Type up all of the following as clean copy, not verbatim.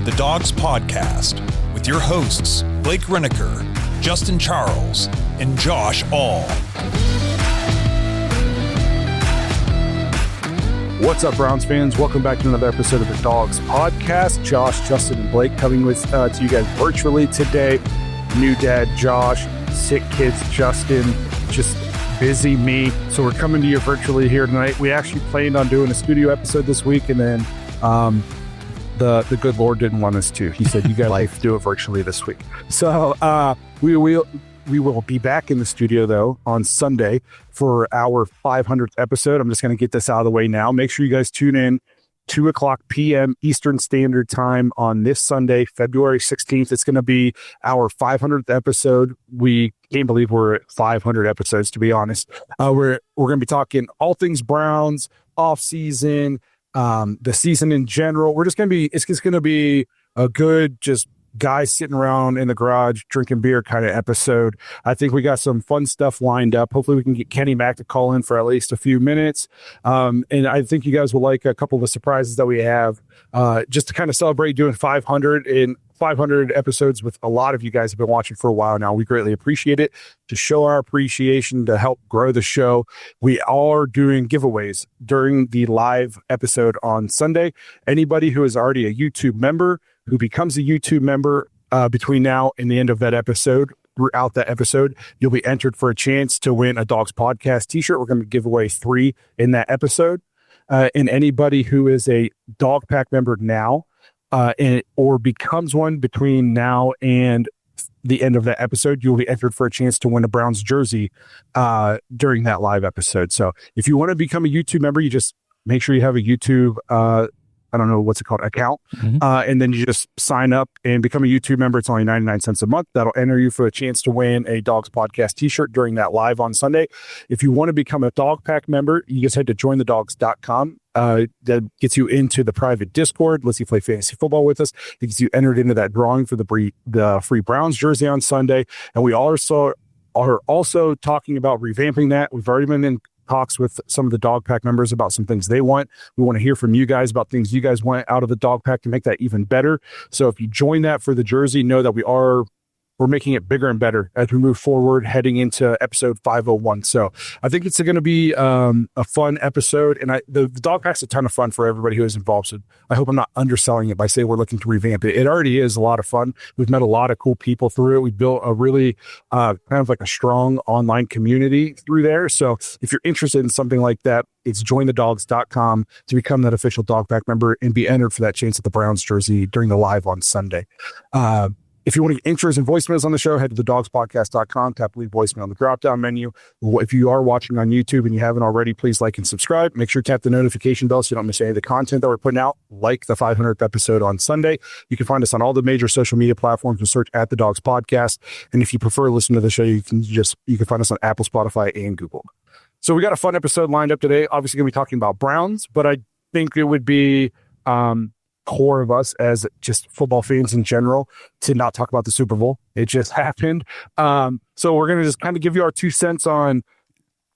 to the Dawgs Podcast with your hosts, Blake Reneker, Justin Charles, and Josh All. What's up, Browns fans? Welcome back to another episode of the Dawgs Podcast. Josh, Justin, and Blake coming with to you guys virtually today. New dad, Josh. Sick kids, Justin. Just busy me. So we're coming to you virtually here tonight. We actually planned on doing a studio episode this week, and then the good Lord didn't want us to. He said, you guys have to do it virtually this week. So we will be back in the studio, though, on Sunday for our 500th episode. I'm just going to get this out of the way now. Make sure you guys tune in 2 o'clock p.m. Eastern Standard Time on this Sunday, February 16th. It's going to be our 500th episode. We can't believe we're at 500 episodes, to be honest. We're going to be talking all things Browns, off-season, the season in general. It's just going to be a good, just guys sitting around in the garage drinking beer kind of episode. I think we got some fun stuff lined up. Hopefully we can get Kenny Mack to call in for at least a few minutes. And I think you guys will like a couple of the surprises that we have just to kind of celebrate doing 500 episodes with a lot of you guys have been watching for a while now. We greatly appreciate it. To show our appreciation, to help grow the show, we are doing giveaways during the live episode on Sunday. Anybody who is already a YouTube member who becomes a YouTube member between now and the end of that episode, throughout that episode, you'll be entered for a chance to win a Dawgs Podcast t-shirt. We're going to give away 3 in that episode. And anybody who is a Dawg Pack member now or becomes one between now and the end of that episode, you'll be entered for a chance to win a Browns jersey during that live episode. So if you want to become a YouTube member, you just make sure you have a YouTube I don't know what's it called, account. And then you just sign up and become a YouTube member. It's only 99 cents a month. That'll enter you for a chance to win a Dawgs Podcast t-shirt during that live on Sunday. If you want to become a Dawg Pack member, you just head to jointhedawgs.com. That gets you into the private Discord, lets you play fantasy football with us. It gets you entered into that drawing for the free Browns jersey on Sunday. And we also are also talking about revamping that. We've already been in talks with some of the Dawg Pack members about some things they want. We want to hear from you guys about things you guys want out of the Dawg Pack to make that even better. So if you join that for the jersey, know that we're making it bigger and better as we move forward, heading into episode 501. So I think it's going to be a fun episode, and the Dawg Pack's a ton of fun for everybody who is involved. So I hope I'm not underselling it by saying we're looking to revamp it. It already is a lot of fun. We've met a lot of cool people through it. We built a really kind of like a strong online community through there. So if you're interested in something like that, it's jointhedawgs.com to become that official Dawg Pack member and be entered for that chance at the Browns jersey during the live on Sunday. If you want to get intros and voicemails on the show, head to thedawgspodcast.com, tap leave voicemail on the drop-down menu. If you are watching on YouTube and you haven't already, please like and subscribe. Make sure to tap the notification bell so you don't miss any of the content that we're putting out, like the 500th episode on Sunday. You can find us on all the major social media platforms and search at the Dawgs Podcast. And if you prefer to listen to the show, you can find us on Apple, Spotify, and Google. So we got a fun episode lined up today. Obviously going to be talking about Browns, but I think it would be core of us as just football fans in general to not talk about the Super Bowl. It just happened. So we're going to just kind of give you our 2 cents on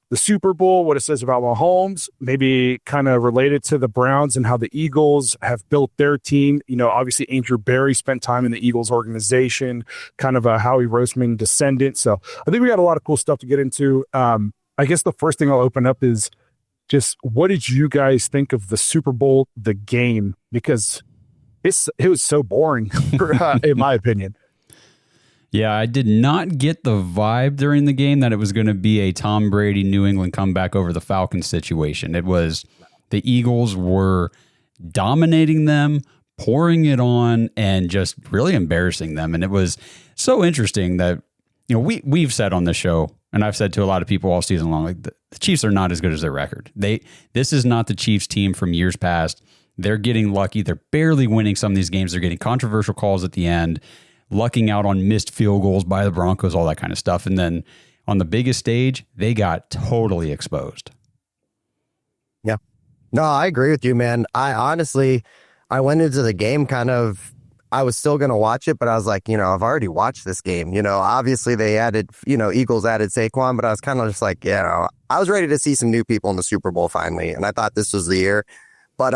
the Super Bowl, what it says about Mahomes, maybe kind of related to the Browns and how the Eagles have built their team. You know, obviously Andrew Berry spent time in the Eagles organization, kind of a Howie Roseman descendant. So I think we got a lot of cool stuff to get into. I guess the first thing I'll open up is just what did you guys think of the Super Bowl, the game? Because it was so boring, in my opinion. Yeah, I did not get the vibe during the game that it was going to be a Tom Brady New England comeback over the Falcons situation. It was the Eagles were dominating them, pouring it on, and just really embarrassing them. And it was so interesting that, you know, we've said on the show, and I've said to a lot of people all season long, like the Chiefs are not as good as their record. This is not the Chiefs team from years past. They're getting lucky. They're barely winning some of these games. They're getting controversial calls at the end, lucking out on missed field goals by the Broncos, all that kind of stuff. And then on the biggest stage, they got totally exposed. Yeah. No, I agree with you, man. I went into the game I was still going to watch it, but I was like, I've already watched this game. Obviously they added, Eagles added Saquon, but I was kind of just like, I was ready to see some new people in the Super Bowl finally. And I thought this was the year. But,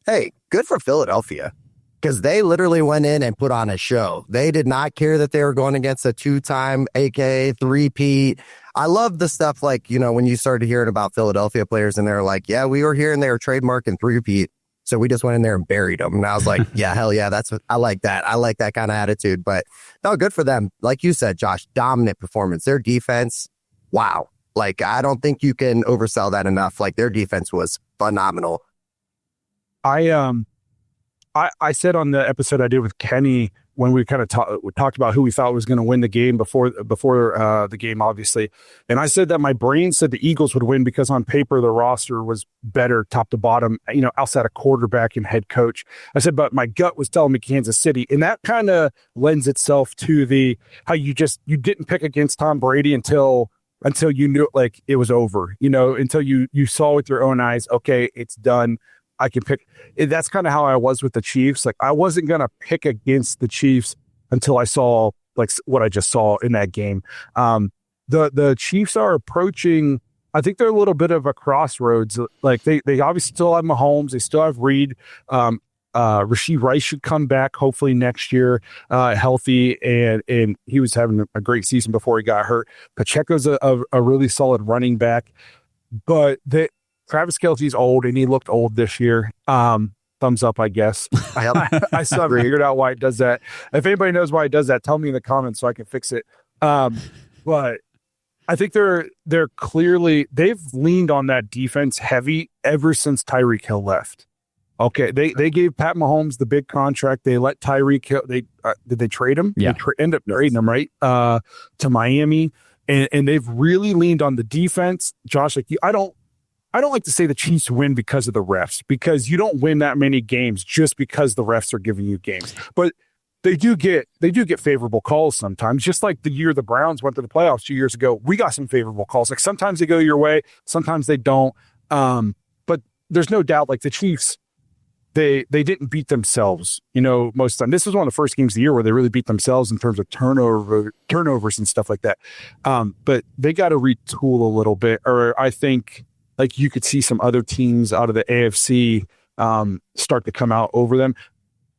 hey, good for Philadelphia. because they literally went in and put on a show. They did not care that they were going against a 2-time AK three-peat. I love the stuff like, when you started hearing about Philadelphia players and they're like, yeah, we were here and they were trademarking three-peat. So we just went in there and buried them. And I was like, yeah, hell yeah, I like that. I like that kind of attitude. But no, good for them. Like you said, Josh, dominant performance. Their defense, wow. Like, I don't think you can oversell that enough. Like, their defense was phenomenal. I said on the episode I did with Kenny when we kind of talked about who we thought was going to win the game before the game, obviously. And I said that my brain said the Eagles would win because on paper the roster was better top to bottom, outside of quarterback and head coach. I said, but my gut was telling me Kansas City. And that kind of lends itself to how you didn't pick against Tom Brady until you knew like it was over, until you saw with your own eyes, okay, it's done. I can pick. That's kind of how I was with the Chiefs. Like, I wasn't going to pick against the Chiefs until I saw like what I just saw in that game. The Chiefs are approaching, I think they're a little bit of a crossroads. Like they obviously still have Mahomes. They still have Reed. Rashee Rice should come back hopefully next year, healthy. And he was having a great season before he got hurt. Pacheco's a really solid running back, but Travis Kelce's old, and he looked old this year. Thumbs up, I guess. I still haven't figured out why it does that. If anybody knows why it does that, tell me in the comments so I can fix it. But I think they're clearly, they've leaned on that defense heavy ever since Tyreek Hill left. Okay, they gave Pat Mahomes the big contract. They let Tyreek Hill. Did they trade him? Yeah, they end up trading him right to Miami, and they've really leaned on the defense. Josh, like I don't like to say the Chiefs win because of the refs, because you don't win that many games just because the refs are giving you games. But they do get favorable calls sometimes, just like the year the Browns went to the playoffs 2 years ago. We got some favorable calls. Like sometimes they go your way, sometimes they don't. But there's no doubt, like the Chiefs, they didn't beat themselves, most of the time. This was one of the first games of the year where they really beat themselves in terms of turnovers and stuff like that. But they got to retool a little bit, or I think, like you could see some other teams out of the AFC start to come out over them.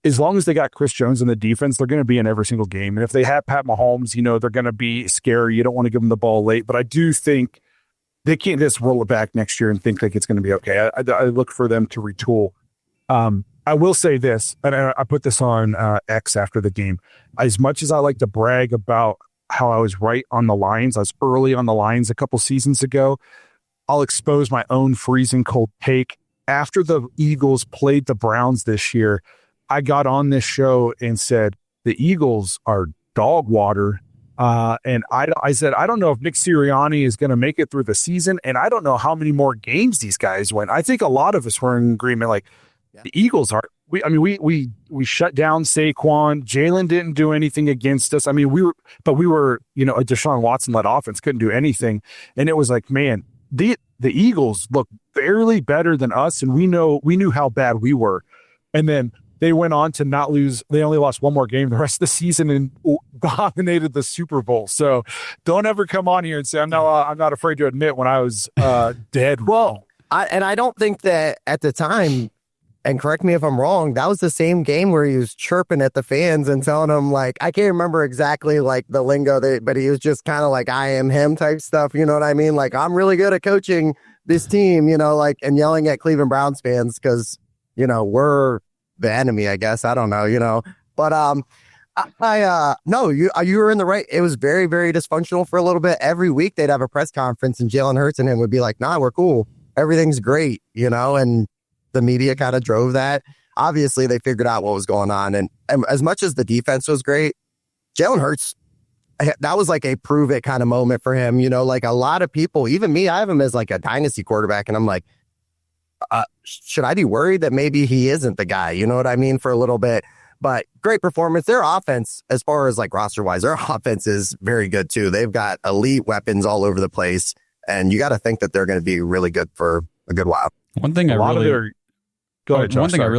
As long as they got Chris Jones in the defense, they're going to be in every single game. And if they have Pat Mahomes, they're going to be scary. You don't want to give them the ball late. But I do think they can't just roll it back next year and think like it's going to be okay. I look for them to retool. I will say this, and I put this on X after the game. As much as I like to brag about how I was right on the lines, I was early on the lines a couple seasons ago, I'll expose my own freezing cold take. After the Eagles played the Browns this year, I got on this show and said, the Eagles are dog water. And I said, I don't know if Nick Sirianni is going to make it through the season. And I don't know how many more games these guys win. I think a lot of us were in agreement. Like the Eagles are, we shut down Saquon. Jalen didn't do anything against us. I mean, we were a Deshaun Watson led offense, couldn't do anything. And it was like, man, the Eagles look barely better than us, and we knew how bad we were. And then they went on to not lose. They only lost one more game the rest of the season and dominated the Super Bowl. So don't ever come on here and say I'm not afraid to admit when I was dead. Well, I don't think that at the time, and correct me if I'm wrong, that was the same game where he was chirping at the fans and telling them, like, I can't remember exactly like the lingo, but he was just kind of like, I am him type stuff. You know what I mean? Like, I'm really good at coaching this team, and yelling at Cleveland Browns fans because, we're the enemy, I guess. I don't know, but no, you were in the right. It was very, very dysfunctional for a little bit. Every week they'd have a press conference and Jalen Hurts and him would be like, nah, we're cool. Everything's great, and the media kind of drove that. Obviously, they figured out what was going on. And as much as the defense was great, Jalen Hurts, that was like a prove it kind of moment for him. Like a lot of people, even me, I have him as like a dynasty quarterback. And I'm like, should I be worried that maybe he isn't the guy? You know what I mean? For a little bit. But great performance. Their offense, as far as like roster wise, their offense is very good too. They've got elite weapons all over the place. And you got to think that they're going to be really good for a good while. One thing I really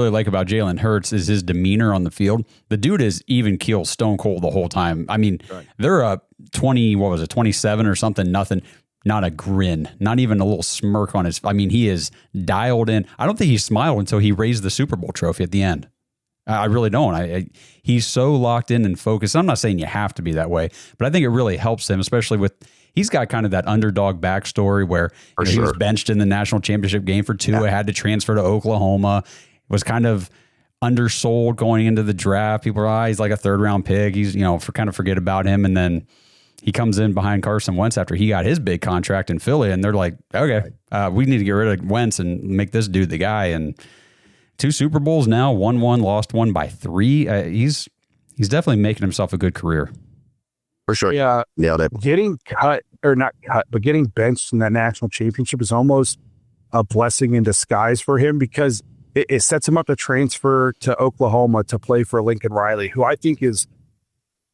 like about Jalen Hurts is his demeanor on the field. The dude is even keel, stone cold the whole time. I mean, they're up 27 or something, nothing. Not a grin, not even a little smirk on his. I mean, he is dialed in. I don't think he smiled until he raised the Super Bowl trophy at the end. I really don't. He's so locked in and focused. I'm not saying you have to be that way, but I think it really helps him, especially with he's got kind of that underdog backstory where he was benched in the national championship game for Tua, had to transfer to Oklahoma, was kind of undersold going into the draft. People are, he's like a third round pick. He's, kind of forget about him. And then he comes in behind Carson Wentz after he got his big contract in Philly. And they're like, okay, we need to get rid of Wentz and make this dude the guy. And 2 Super Bowls now, won 1, lost 1 by 3. He's definitely making himself a good career. For sure. Yeah. Nailed it. Getting cut, or not cut, but getting benched in that national championship is almost a blessing in disguise for him, because it sets him up to transfer to Oklahoma to play for Lincoln Riley, who I think is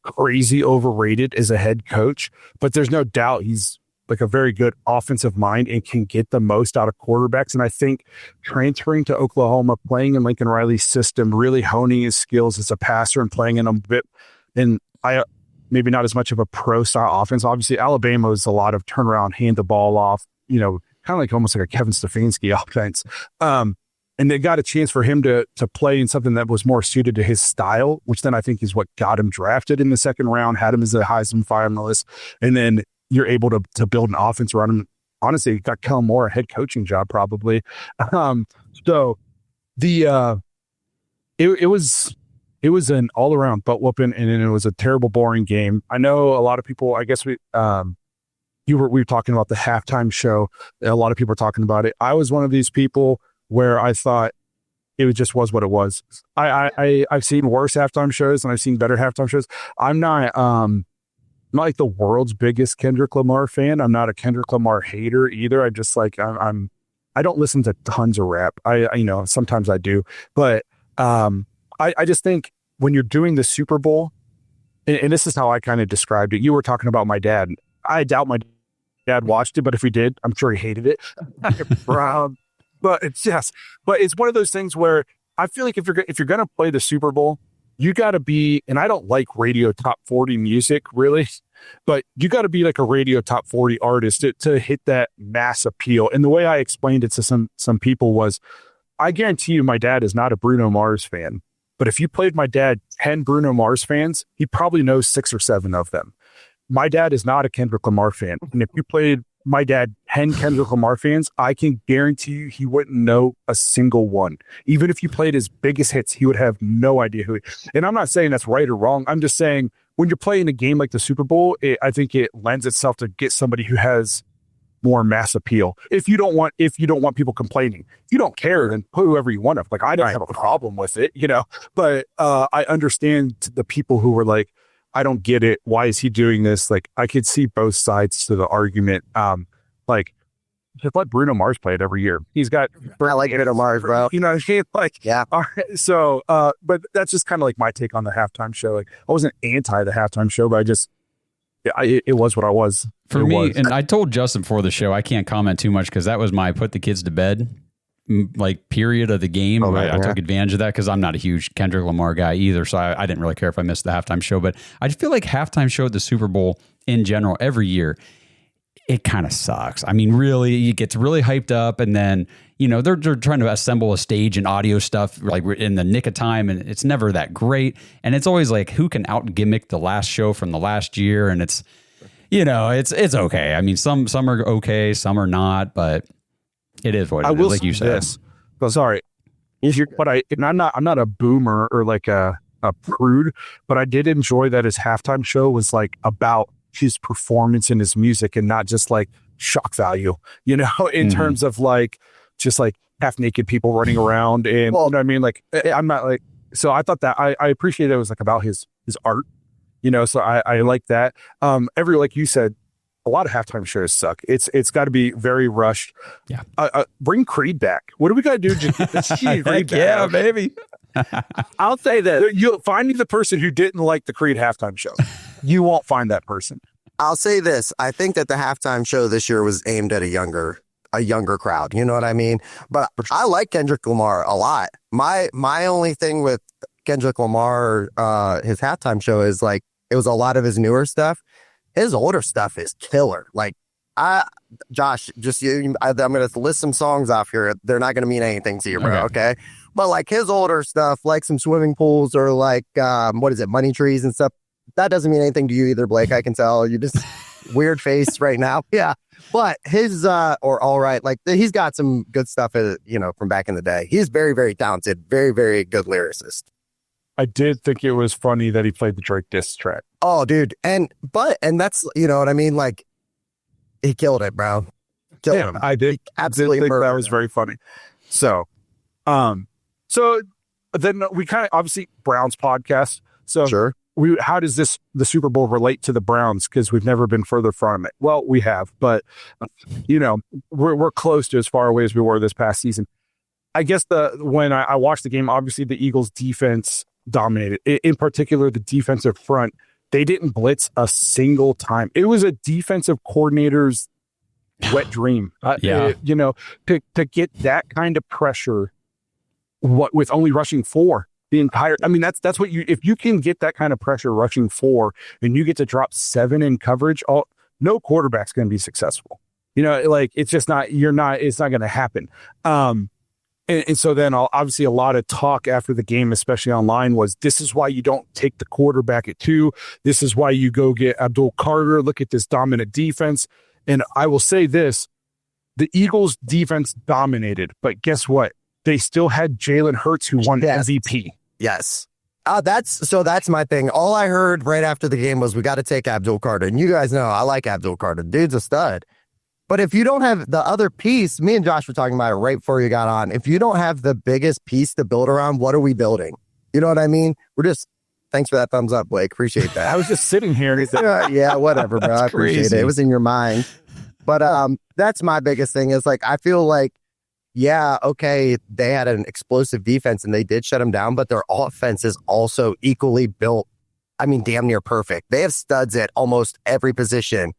crazy overrated as a head coach. But there's no doubt he's like a very good offensive mind and can get the most out of quarterbacks. And I think transferring to Oklahoma, playing in Lincoln Riley's system, really honing his skills as a passer and playing in a bit, and maybe not as much of a pro style offense. Obviously, Alabama is a lot of turnaround, hand the ball off, kind of like almost like a Kevin Stefanski offense. And they got a chance for him to play in something that was more suited to his style, which then I think is what got him drafted in the second round, had him as a Heisman finalist. And then you're able to build an offense around him. Honestly, got Kellen Moore a head coaching job probably. So it was an all around butt whooping, and it was a terrible, boring game. I know a lot of people, I guess we were talking about the halftime show. A lot of people are talking about it. I was one of these people where I thought it just was what it was. I've seen worse halftime shows and I've seen better halftime shows. I'm not like the world's biggest Kendrick Lamar fan. I'm not a Kendrick Lamar hater either. I just like I don't listen to tons of rap. I sometimes I do, but I just think when you're doing the Super Bowl, and this is how I kind of described it. You were talking about my dad. I doubt my dad watched it, but if he did, I'm sure he hated it. But it's one of those things where I feel like if you're gonna play the Super Bowl, you got to be, and I don't like radio top 40 music really, but you got to be like a radio top 40 artist to hit that mass appeal. And the way I explained it to some people was, I guarantee you my dad is not a Bruno Mars fan, but if you played my dad 10 Bruno Mars fans, he probably knows 6 or 7 of them. My dad is not a Kendrick Lamar fan, and if you played my dad 10 Kendrick Lamar fans, I can guarantee you he wouldn't know a single one. Even if you played his biggest hits, he would have no idea who. And I'm not saying that's right or wrong. I'm just saying when you're playing a game like the Super Bowl, I think it lends itself to get somebody who has more mass appeal. If you don't want people complaining, if you don't care, then put whoever you want up. Like I don't have a problem with it, But I understand the people who were like, I don't get it. Why is he doing this? Like I could see both sides to the argument. Like just let Bruno Mars play it every year. He's got I like Bruno Mars, bro. Yeah. All right, so, but that's just kind of like my take on the halftime show. Like I wasn't anti the halftime show, but it was what I was. For me, and I told Justin before the show, I can't comment too much because that was my put the kids to bed period of the game. I took advantage of that because I'm not a huge Kendrick Lamar guy either, so I didn't really care if I missed the halftime show. But I feel like halftime show at the Super Bowl in general every year, it kind of sucks. I mean, really, it gets really hyped up, and then they're trying to assemble a stage and audio stuff like in the nick of time, and it's never that great. And it's always like who can out gimmick the last show from the last year, and it's it's okay. I mean, some are okay, some are not, but it is what it is, like you said. Sorry, I'm not a boomer or like a prude, but I did enjoy that his halftime show was like about his performance and his music and not just like shock value, in terms of like just like half naked people running around and you know what I mean? Like I'm not like, so I thought that I appreciate it was like about his art, so I like that. Like you said, a lot of halftime shows suck. It's got to be very rushed. Yeah. Bring Creed back. What do we got to do to get this Creed back? Yeah, baby. I'll say that you'll find the person who didn't like the Creed halftime show. You won't find that person. I'll say this. I think that the halftime show this year was aimed at a younger crowd. You know what I mean? But I like Kendrick Lamar a lot. My only thing with Kendrick Lamar, his halftime show is like, it was a lot of his newer stuff. His older stuff is killer. Like, Josh, I'm going to list some songs off here. They're not going to mean anything to you, bro. Okay. But like his older stuff, like some swimming pools or like, money trees and stuff, that doesn't mean anything to you either, Blake. I can tell you just weird face right now. Yeah. But his, or all right, like he's got some good stuff, from back in the day. He's very, very talented, very, very good lyricist. I did think it was funny that he played the Drake diss track. Oh, dude. And that's, you know what I mean? Like, he killed it, bro. Killed him. I did. Absolutely think murdered that was him. very funny. So then we kind of, obviously, Browns podcast. So Sure. How does the Super Bowl relate to the Browns? Because we've never been further from it. Well, we have, but we're close to as far away as we were this past season. I guess when I watched the game, obviously the Eagles defense dominated. In particular, the defensive front, they didn't blitz a single time. It was a defensive coordinator's wet dream. To get that kind of pressure, with only rushing 4. The entire, I mean, that's what if you can get that kind of pressure rushing 4 and you get to drop 7 in coverage, no quarterback's going to be successful. It's just not, it's not going to happen. And so then obviously a lot of talk after the game, especially online, was this is why you don't take the quarterback at 2. This is why you go get Abdul Carter. Look at this dominant defense. And I will say this, the Eagles defense dominated, but guess what? They still had Jalen Hurts, who won MVP. Yes. That's my thing. All I heard right after the game was we got to take Abdul Carter. And you guys know I like Abdul Carter. Dude's a stud. But if you don't have the other piece, me and Josh were talking about it right before you got on. If you don't have the biggest piece to build around, what are we building? You know what I mean? Thanks for that thumbs up, Blake. Appreciate that. I was just sitting here and he said, yeah, whatever, bro. I appreciate it. It was in your mind. But that's my biggest thing is like, I feel like, yeah, okay, they had an explosive defense and they did shut them down, but their offense is also equally built. I mean, damn near perfect. They have studs at almost every position.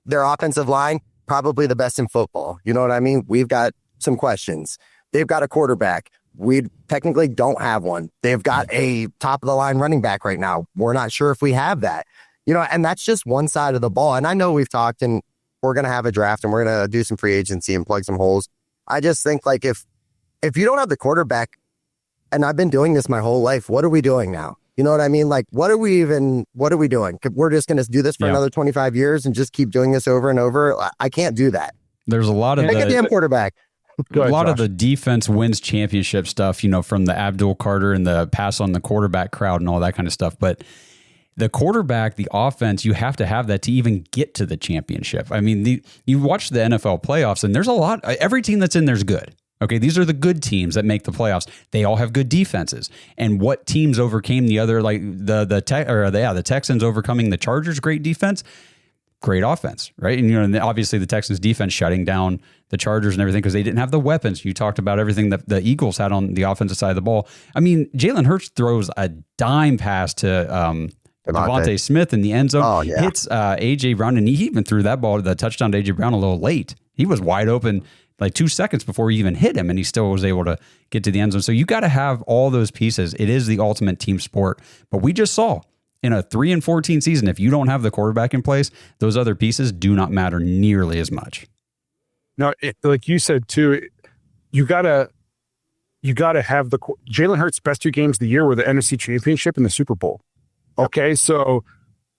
Their offensive line, probably the best in football. You know what I mean? We've got some questions. They've got a quarterback. We technically don't have one. They've got a top of the line running back right now. We're not sure if we have that. And that's just one side of the ball. And I know we've talked and we're going to have a draft and we're going to do some free agency and plug some holes. I just think like if you don't have the quarterback, and I've been doing this my whole life, what are we doing now? You know what I mean? Like, what are we doing? We're just going to do this for another 25 years and just keep doing this over and over. I can't do that. There's a lot of Pick a damn quarterback. A lot of the defense wins championship stuff, from the Abdul Carter and the pass on the quarterback crowd and all that kind of stuff. But the quarterback, the offense, you have to have that to even get to the championship. I mean, you watch the NFL playoffs and there's a lot, every team that's in there is good. Okay, these are the good teams that make the playoffs. They all have good defenses. And what teams overcame the other, like the Texans overcoming the Chargers' great defense, great offense, right? And obviously the Texans' defense shutting down the Chargers and everything because they didn't have the weapons. You talked about everything that the Eagles had on the offensive side of the ball. I mean, Jalen Hurts throws a dime pass to Devontae Smith in the end zone, hits A.J. Brown, and he even threw that ball, the touchdown to A.J. Brown, a little late. He was wide open like 2 seconds before he even hit him, and he still was able to get to the end zone. So you got to have all those pieces. It is the ultimate team sport. But we just saw in a 3-14 season, if you don't have the quarterback in place, those other pieces do not matter nearly as much. No, like you said too, you gotta have the Jalen Hurts' best 2 games of the year were the NFC Championship and the Super Bowl. Okay, so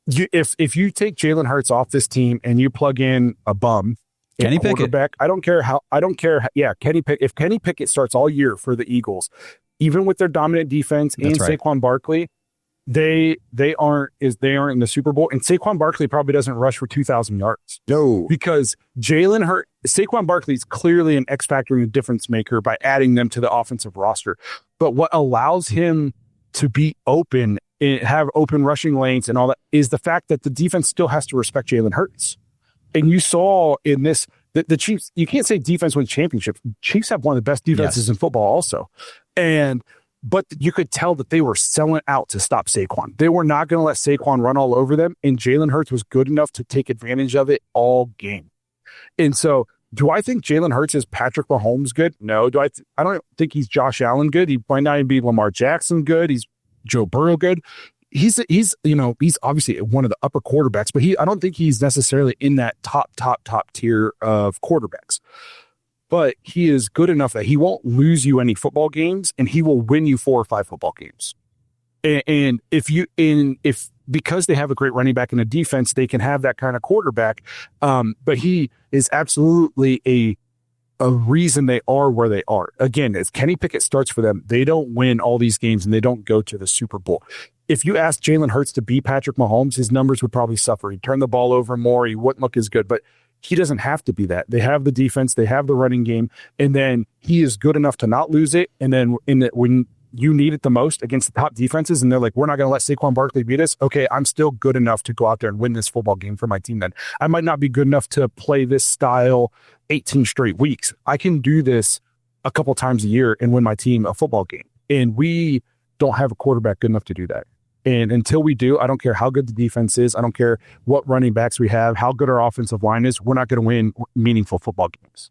if you take Jalen Hurts off this team and you plug in a bum, Kenny Pickett, I don't care. Yeah, Kenny Pickett. If Kenny Pickett starts all year for the Eagles, even with their dominant defense and Saquon Barkley, they aren't in the Super Bowl. And Saquon Barkley probably doesn't rush for 2,000 yards. No, because Saquon Barkley is clearly an X factor and a difference maker by adding them to the offensive roster. But what allows him to be open and have open rushing lanes and all that is the fact that the defense still has to respect Jalen Hurts. And you saw in this, the Chiefs, you can't say defense wins championships. Chiefs have one of the best defenses in football also. But you could tell that they were selling out to stop Saquon. They were not going to let Saquon run all over them. And Jalen Hurts was good enough to take advantage of it all game. And so do I think Jalen Hurts is Patrick Mahomes good? No. I don't think he's Josh Allen good. He might not even be Lamar Jackson good. He's Joe Burrow good. He's obviously one of the upper quarterbacks, but I don't think he's necessarily in that top tier of quarterbacks. but he is good enough that he won't lose you any football games, and he will win you 4 or 5 football games. And if because they have a great running back in the defense, they can have that kind of quarterback. But he is absolutely a reason they are where they are. Again, as Kenny Pickett starts for them, they don't win all these games and they don't go to the Super Bowl. If you ask Jalen Hurts to be Patrick Mahomes, his numbers would probably suffer. He'd turn the ball over more. He wouldn't look as good, but he doesn't have to be that. They have the defense, they have the running game, and then he is good enough to not lose it. And then when you need it the most against the top defenses, and they're like, we're not going to let Saquon Barkley beat us. Okay, I'm still good enough to go out there and win this football game for my team then. I might not be good enough to play this style 18 straight weeks. I can do this a couple times a year and win my team a football game. And we don't have a quarterback good enough to do that. And until we do, I don't care how good the defense is. I don't care what running backs we have, how good our offensive line is. We're not going to win meaningful football games.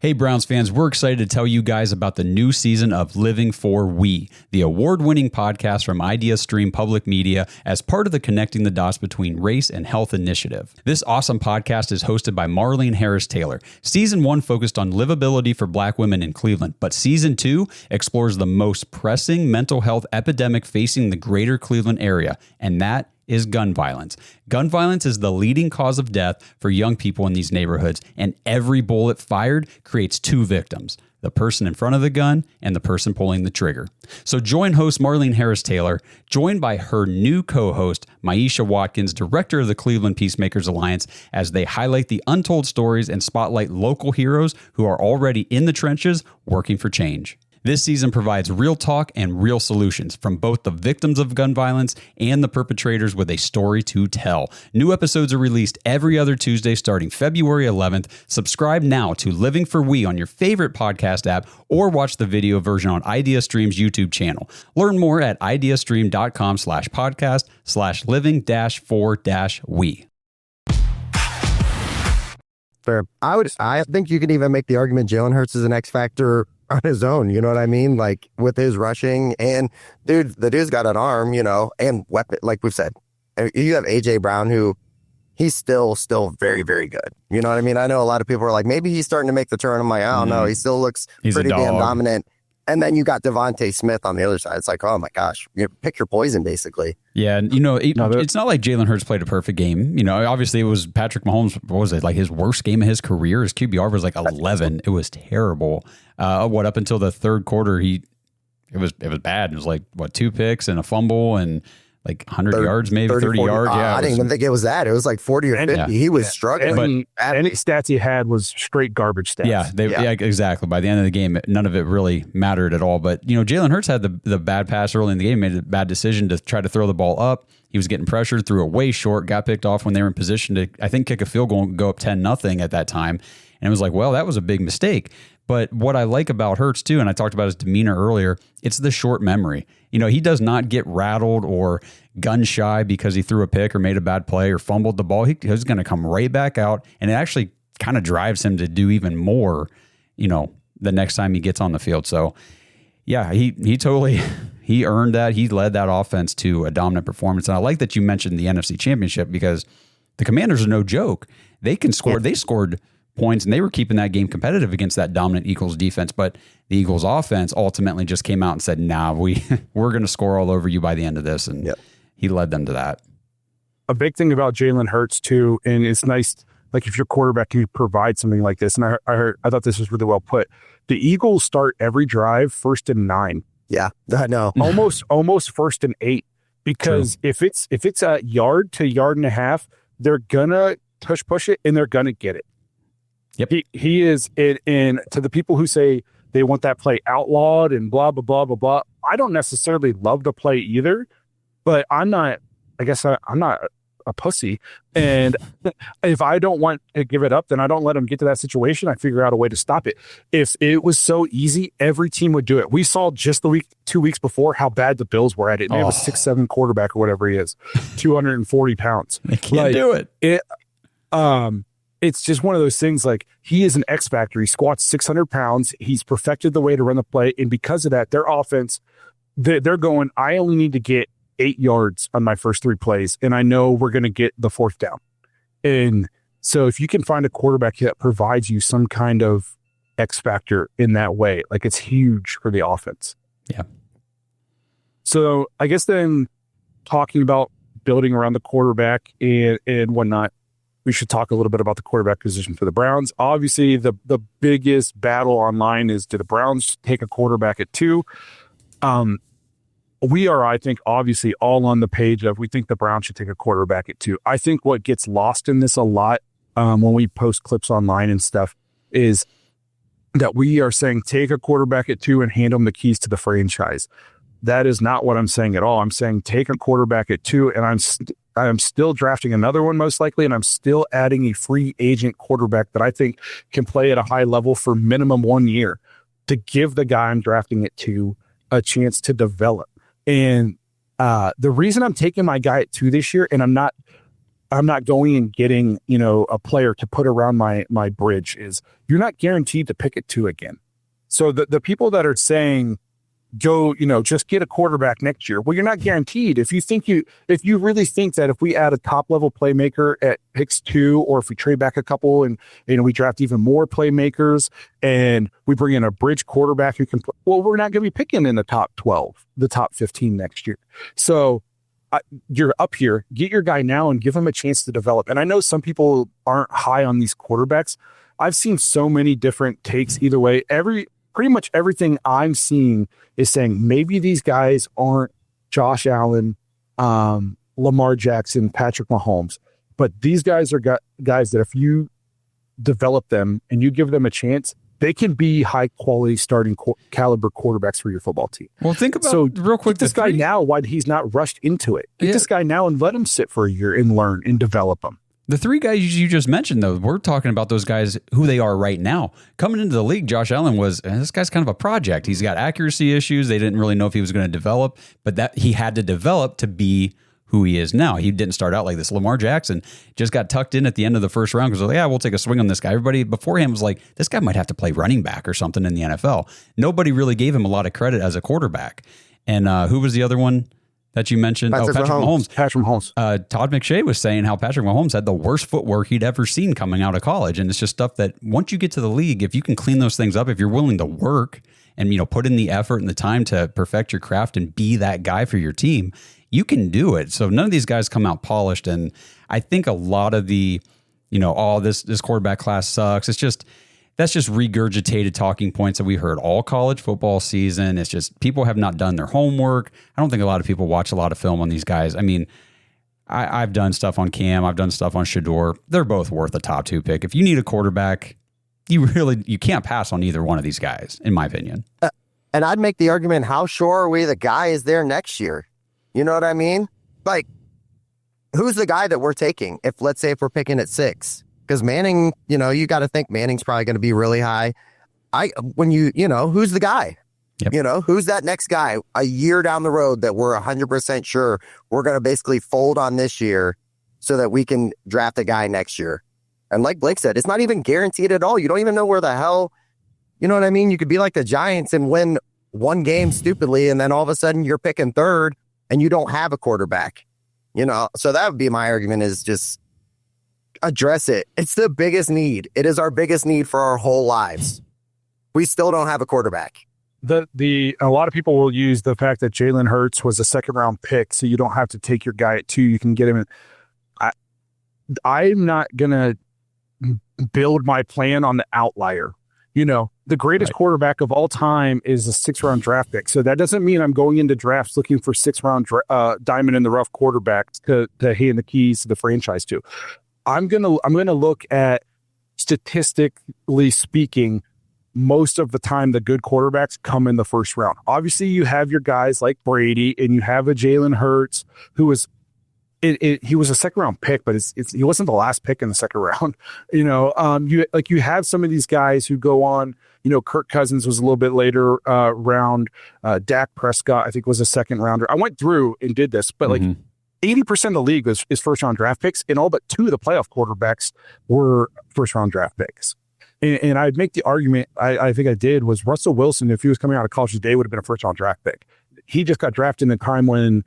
Hey, Browns fans, we're excited to tell you guys about the new season of Living for We, the award-winning podcast from Idea Stream Public Media as part of the Connecting the Dots Between Race and Health initiative. This awesome podcast is hosted by Marlene Harris Taylor. Season 1 focused on livability for Black women in Cleveland, but Season 2 explores the most pressing mental health epidemic facing the greater Cleveland area, and that is gun violence. Gun violence is the leading cause of death for young people in these neighborhoods, and every bullet fired creates 2 victims, the person in front of the gun and the person pulling the trigger. So join host Marlene Harris Taylor, joined by her new co-host, Maisha Watkins, director of the Cleveland Peacemakers Alliance, as they highlight the untold stories and spotlight local heroes who are already in the trenches working for change. This season provides real talk and real solutions from both the victims of gun violence and the perpetrators with a story to tell. New episodes are released every other Tuesday starting February 11th. Subscribe now to Living for We on your favorite podcast app or watch the video version on IdeaStream's YouTube channel. Learn more at ideastream.com/podcast/living-for-we. Fair. I think you could even make the argument Jalen Hurts is an X factor on his own, you know what I mean? Like with his rushing, and the dude's got an arm, and weapon, like we've said. You have AJ Brown, who he's still very, very good. You know what I mean? I know a lot of people are like, maybe he's starting to make the turn. I'm like, I don't know. He still looks pretty damn dominant. And then you got Devontae Smith on the other side. It's like, oh my gosh, you pick your poison, basically. Yeah, and it's not like Jalen Hurts played a perfect game. Obviously it was Patrick Mahomes. What was it, like his worst game of his career? His QBR was like 11. It was terrible. Up until the third quarter, it was bad. It was like 2 picks and a fumble and like 100 yards, maybe 30 yards. Yeah, I didn't even think it was that. It was like 40 or 50. Yeah. He was struggling. But any stats he had was straight garbage stats. Yeah, exactly. By the end of the game, none of it really mattered at all. But, Jalen Hurts had the bad pass early in the game, made a bad decision to try to throw the ball up. He was getting pressured, threw it way short, got picked off when they were in position to, I think, kick a field goal and go up 10-0 at that time. And it was like, well, that was a big mistake. But what I like about Hurts, too, and I talked about his demeanor earlier, it's the short memory. He does not get rattled or gun shy because he threw a pick or made a bad play or fumbled the ball. He's going to come right back out, and it actually kind of drives him to do even more, the next time he gets on the field. So, yeah, he totally he earned that. He led that offense to a dominant performance. And I like that you mentioned the NFC Championship because the Commanders are no joke. They can score. They scored points, and they were keeping that game competitive against that dominant Eagles defense. But the Eagles offense ultimately just came out and said, nah, we're going to score all over you by the end of this. And he led them to that. A big thing about Jalen Hurts too, and it's nice, like if your quarterback can provide something like this. And I thought this was really well put. The Eagles start every drive 1st and 9. Yeah, I know. almost 1st and 8, because if it's a yard to yard and a half, they're gonna push it and they're gonna get it. Yep. He is it. And to the people who say they want that play outlawed and blah blah blah blah blah, I don't necessarily love the play either, but I'm not a pussy, and if I don't want to give it up, then I don't let them get to that situation. I figure out a way to stop it. If it was so easy, every team would do it. We saw just 2 weeks before how bad the Bills were at it. They have a 6'7" quarterback or whatever he is, 240 pounds. They can't do it. It's just one of those things, like he is an X factor. He squats 600 pounds. He's perfected the way to run the play. And because of that, their offense, they're going, I only need to get 8 yards on my first 3 plays, and I know we're going to get the 4th down. And So if you can find a quarterback that provides you some kind of X factor in that way, like it's huge for the offense. Yeah. So I guess then talking about building around the quarterback and whatnot, we should talk a little bit about the quarterback position for the Browns. Obviously, the biggest battle online is, do the Browns take a quarterback at 2? We are, I think, obviously all on the page of we think the Browns should take a quarterback at 2. I think what gets lost in this a lot when we post clips online and stuff is that we are saying take a quarterback at 2 and hand them the keys to the franchise. That is not what I'm saying at all. I'm saying take a quarterback at 2, and I'm still drafting another one most likely, and I'm still adding a free agent quarterback that I think can play at a high level for minimum 1 year to give the guy I'm drafting at 2 a chance to develop. And the reason I'm taking my guy at 2 this year, and I'm not going and getting, a player to put around my bridge, is you're not guaranteed to pick at 2 again. So the people that are saying, go, just get a quarterback next year. Well, you're not guaranteed. If you really think that if we add a top level playmaker at picks 2, or if we trade back a couple and we draft even more playmakers and we bring in a bridge quarterback who can play, well, we're not going to be picking in the top 12, the top 15 next year. So you're up here, get your guy now and give him a chance to develop. And I know some people aren't high on these quarterbacks. I've seen so many different takes either way. Pretty much everything I'm seeing is saying maybe these guys aren't Josh Allen, Lamar Jackson, Patrick Mahomes, but these guys are guys that if you develop them and you give them a chance, they can be high quality starting caliber quarterbacks for your football team. Well, think about real quick this guy now, why he's not rushed into it. Get this guy now and let him sit for a year and learn and develop him. The 3 guys you just mentioned, though, we're talking about those guys, who they are right now. Coming into the league, Josh Allen this guy's kind of a project. He's got accuracy issues. They didn't really know if he was going to develop, but that he had to develop to be who he is now. He didn't start out like this. Lamar Jackson just got tucked in at the end of the first round because, we'll take a swing on this guy. Everybody beforehand was like, this guy might have to play running back or something in the NFL. Nobody really gave him a lot of credit as a quarterback. And who was the other one that you mentioned? Patrick Mahomes. Patrick Mahomes. Todd McShay was saying how Patrick Mahomes had the worst footwork he'd ever seen coming out of college. And it's just stuff that once you get to the league, if you can clean those things up, if you're willing to work and, put in the effort and the time to perfect your craft and be that guy for your team, you can do it. So none of these guys come out polished. And I think a lot of the, this quarterback class sucks. That's just regurgitated talking points that we heard all college football season. It's just people have not done their homework. I don't think a lot of people watch a lot of film on these guys. I mean, I've done stuff on Cam. I've done stuff on Shador. They're both worth a top 2 pick. If you need a quarterback, you can't pass on either one of these guys, in my opinion. And I'd make the argument, how sure are we the guy is there next year? You know what I mean? Like, who's the guy that we're taking? Let's say if we're picking at 6. Because Manning, you got to think Manning's probably going to be really high. Who's the guy? Yep. Who's that next guy a year down the road that we're 100% sure we're going to basically fold on this year so that we can draft a guy next year? And like Blake said, it's not even guaranteed at all. You don't even know where the hell, you know what I mean? You could be like the Giants and win one game stupidly, and then all of a sudden you're picking 3rd and you don't have a quarterback. So that would be my argument, is just address it. It's the biggest need. It is our biggest need for our whole lives. We still don't have a quarterback. A lot of people will use the fact that Jalen Hurts was a 2nd round pick, so you don't have to take your guy at 2. You can get him in. I'm not gonna build my plan on the outlier. The greatest quarterback of all time is a 6th round draft pick. So that doesn't mean I'm going into drafts looking for 6th round diamond in the rough quarterbacks to hand the keys to the franchise to. I'm gonna look at, statistically speaking, most of the time the good quarterbacks come in the 1st round. Obviously, you have your guys like Brady, and you have a Jalen Hurts who was he was a 2nd round pick, but he wasn't the last pick in the 2nd round. You have some of these guys who go on. Kirk Cousins was a little bit later round. Dak Prescott, I think, was a 2nd rounder. I went through and did this, but 80% of the league is 1st round draft picks, and all but 2 of the playoff quarterbacks were 1st round draft picks. And I'd make the argument, I think I did, was Russell Wilson, if he was coming out of college today, would have been a 1st round draft pick. He just got drafted in a time when,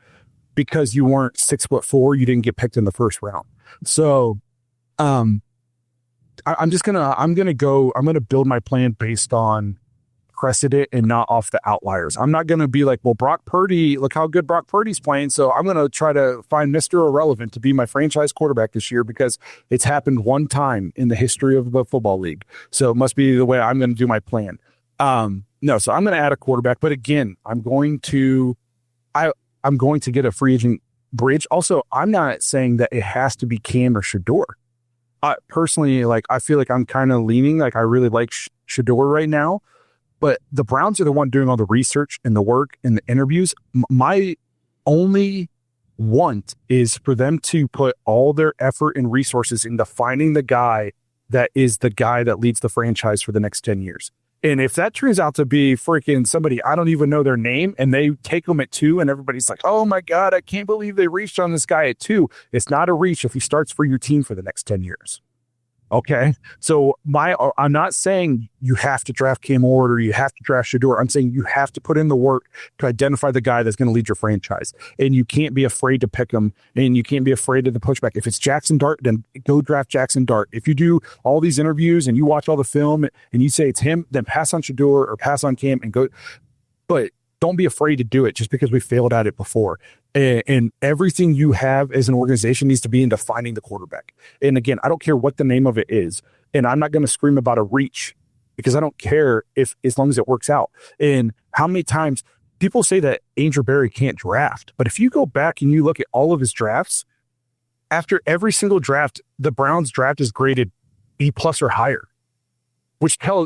because you weren't 6'4", you didn't get picked in the 1st round. So I'm gonna build my plan based on precedent and not off the outliers. I'm not gonna be like, well, Brock Purdy, look how good Brock Purdy's playing, so I'm gonna try to find Mr. Irrelevant to be my franchise quarterback this year because it's happened one time in the history of the football league. So it must be the way I'm gonna do my plan. No, so I'm gonna add a quarterback, but again, I'm going to get a free agent bridge. Also, I'm not saying that it has to be Cam or Shador. Personally, like, I feel like I'm kind of leaning, like, I really like Shador right now, but the Browns are the one doing all the research and the work and the interviews. My only want is for them to put all their effort and resources into finding the guy that is the guy that leads the franchise for the next 10 years. And if that turns out to be freaking somebody, I don't even know their name, and they take them at 2 and everybody's like, oh my God, I can't believe they reached on this guy at 2. It's not a reach if he starts for your team for the next 10 years. Okay. So I'm not saying you have to draft Cam Ward or you have to draft Shador. I'm saying you have to put in the work to identify the guy that's going to lead your franchise. And you can't be afraid to pick him, and you can't be afraid of the pushback. If it's Jackson Dart, then go draft Jackson Dart. If you do all these interviews and you watch all the film and you say it's him, then pass on Shador or pass on Cam and go. But don't be afraid to do it just because we failed at it before. And everything you have as an organization needs to be into finding the quarterback. And again, I don't care what the name of it is. And I'm not going to scream about a reach because I don't care as long as it works out. And how many times people say that Andrew Berry can't draft, but if you go back and you look at all of his drafts, after every single draft, the Browns draft is graded B+ or higher.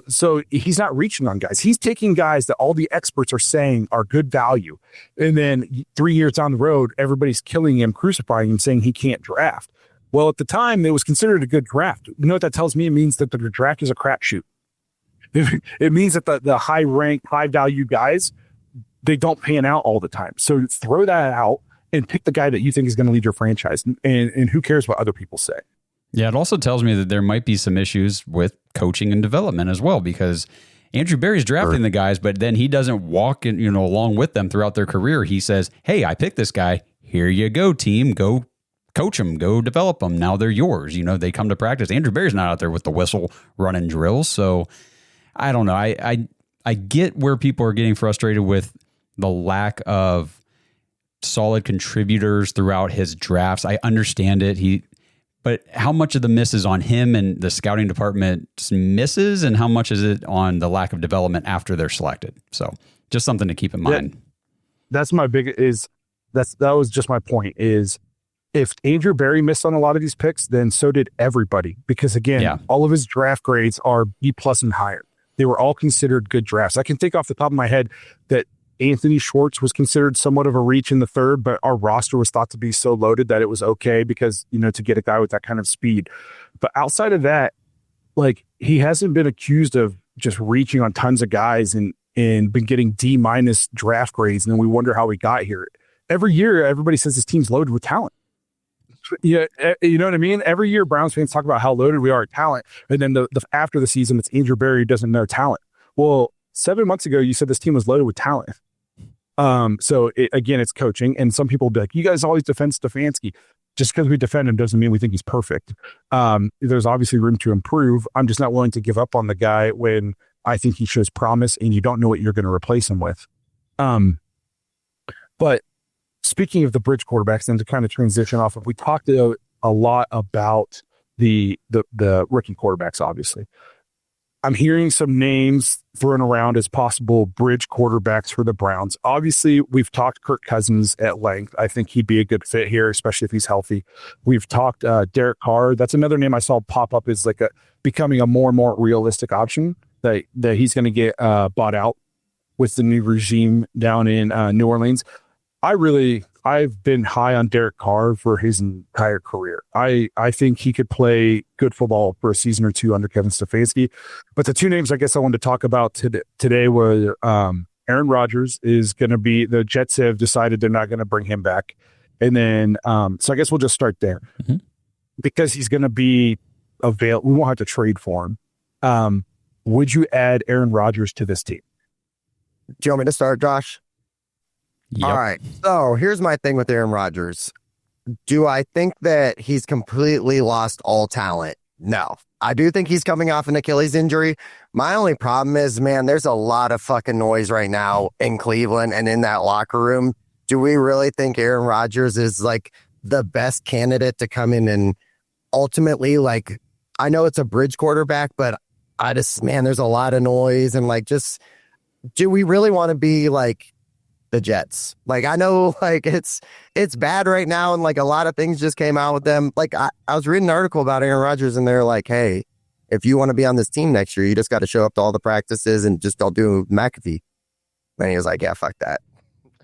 So he's not reaching on guys. He's taking guys that all the experts are saying are good value. And then 3 years down the road, everybody's killing him, crucifying him, saying he can't draft. Well, at the time, it was considered a good draft. You know what that tells me? It means that the draft is a crapshoot. It means that the high-ranked, high-value guys, they don't pan out all the time. So throw that out and pick the guy that you think is going to lead your franchise. And who cares what other people say? Yeah, it also tells me that there might be some issues with coaching and development as well, because Andrew Berry's drafting the guys, but then he doesn't walk in, along with them throughout their career. He says, hey, I picked this guy. Here you go, team. Go coach them. Go develop them. Now they're yours. They come to practice. Andrew Berry's not out there with the whistle running drills. So I don't know. I get where people are getting frustrated with the lack of solid contributors throughout his drafts. I understand it. But how much of the miss is on him and the scouting department's misses, and how much is it on the lack of development after they're selected? So just something to keep in mind. That was just my point is if Andrew Berry missed on a lot of these picks, then so did everybody. Because again, all of his draft grades are B+ and higher. They were all considered good drafts. I can think off the top of my head that Anthony Schwartz was considered somewhat of a reach in the 3rd, but our roster was thought to be so loaded that it was okay because, to get a guy with that kind of speed. But outside of that, like, he hasn't been accused of just reaching on tons of guys and been getting D- draft grades. And then we wonder how we got here. Every year, everybody says this team's loaded with talent. Yeah, you know what I mean? Every year, Browns fans talk about how loaded we are at talent. And then after the season, it's Andrew Berry who doesn't know talent. Well, 7 months ago, you said this team was loaded with talent. So again, it's coaching, and some people will be like, you guys always defend Stefanski. Just because we defend him doesn't mean we think he's perfect. There's obviously room to improve. I'm just not willing to give up on the guy when I think he shows promise and you don't know what you're going to replace him with. But speaking of the bridge quarterbacks, and to kind of transition off of, we talked a lot about the rookie quarterbacks, obviously. I'm hearing some names thrown around as possible bridge quarterbacks for the Browns. Obviously, we've talked Kirk Cousins at length. I think he'd be a good fit here, especially if he's healthy. We've talked Derek Carr. That's another name I saw pop up as like becoming a more and more realistic option that he's going to get bought out with the new regime down in New Orleans. I've been high on Derek Carr for his entire career. I think he could play good football for a season or two under Kevin Stefanski. But the two names I guess I wanted to talk about today were Aaron Rodgers is going to be, the Jets have decided they're not going to bring him back. And then, so I guess we'll just start there. Mm-hmm. Because he's going to be available. We won't have to trade for him. Would you add Aaron Rodgers to this team? Do you want me to start, Josh? Yep. All right. So here's my thing with Aaron Rodgers. Do I think that he's completely lost all talent? No. I do think he's coming off an Achilles injury. My only problem is, man, there's a lot of fucking noise right now in Cleveland and in that locker room. Do we really think Aaron Rodgers is like the best candidate to come in and ultimately, like, I know it's a bridge quarterback, but I just, man, there's a lot of noise and like, just, do we really want to be like the Jets? Like, I know like it's bad right now. And like a lot of things just came out with them. Like I was reading an article about Aaron Rodgers and they're like, hey, if you want to be on this team next year, you just got to show up to all the practices and just don't do McAfee. And he was like, yeah, fuck that.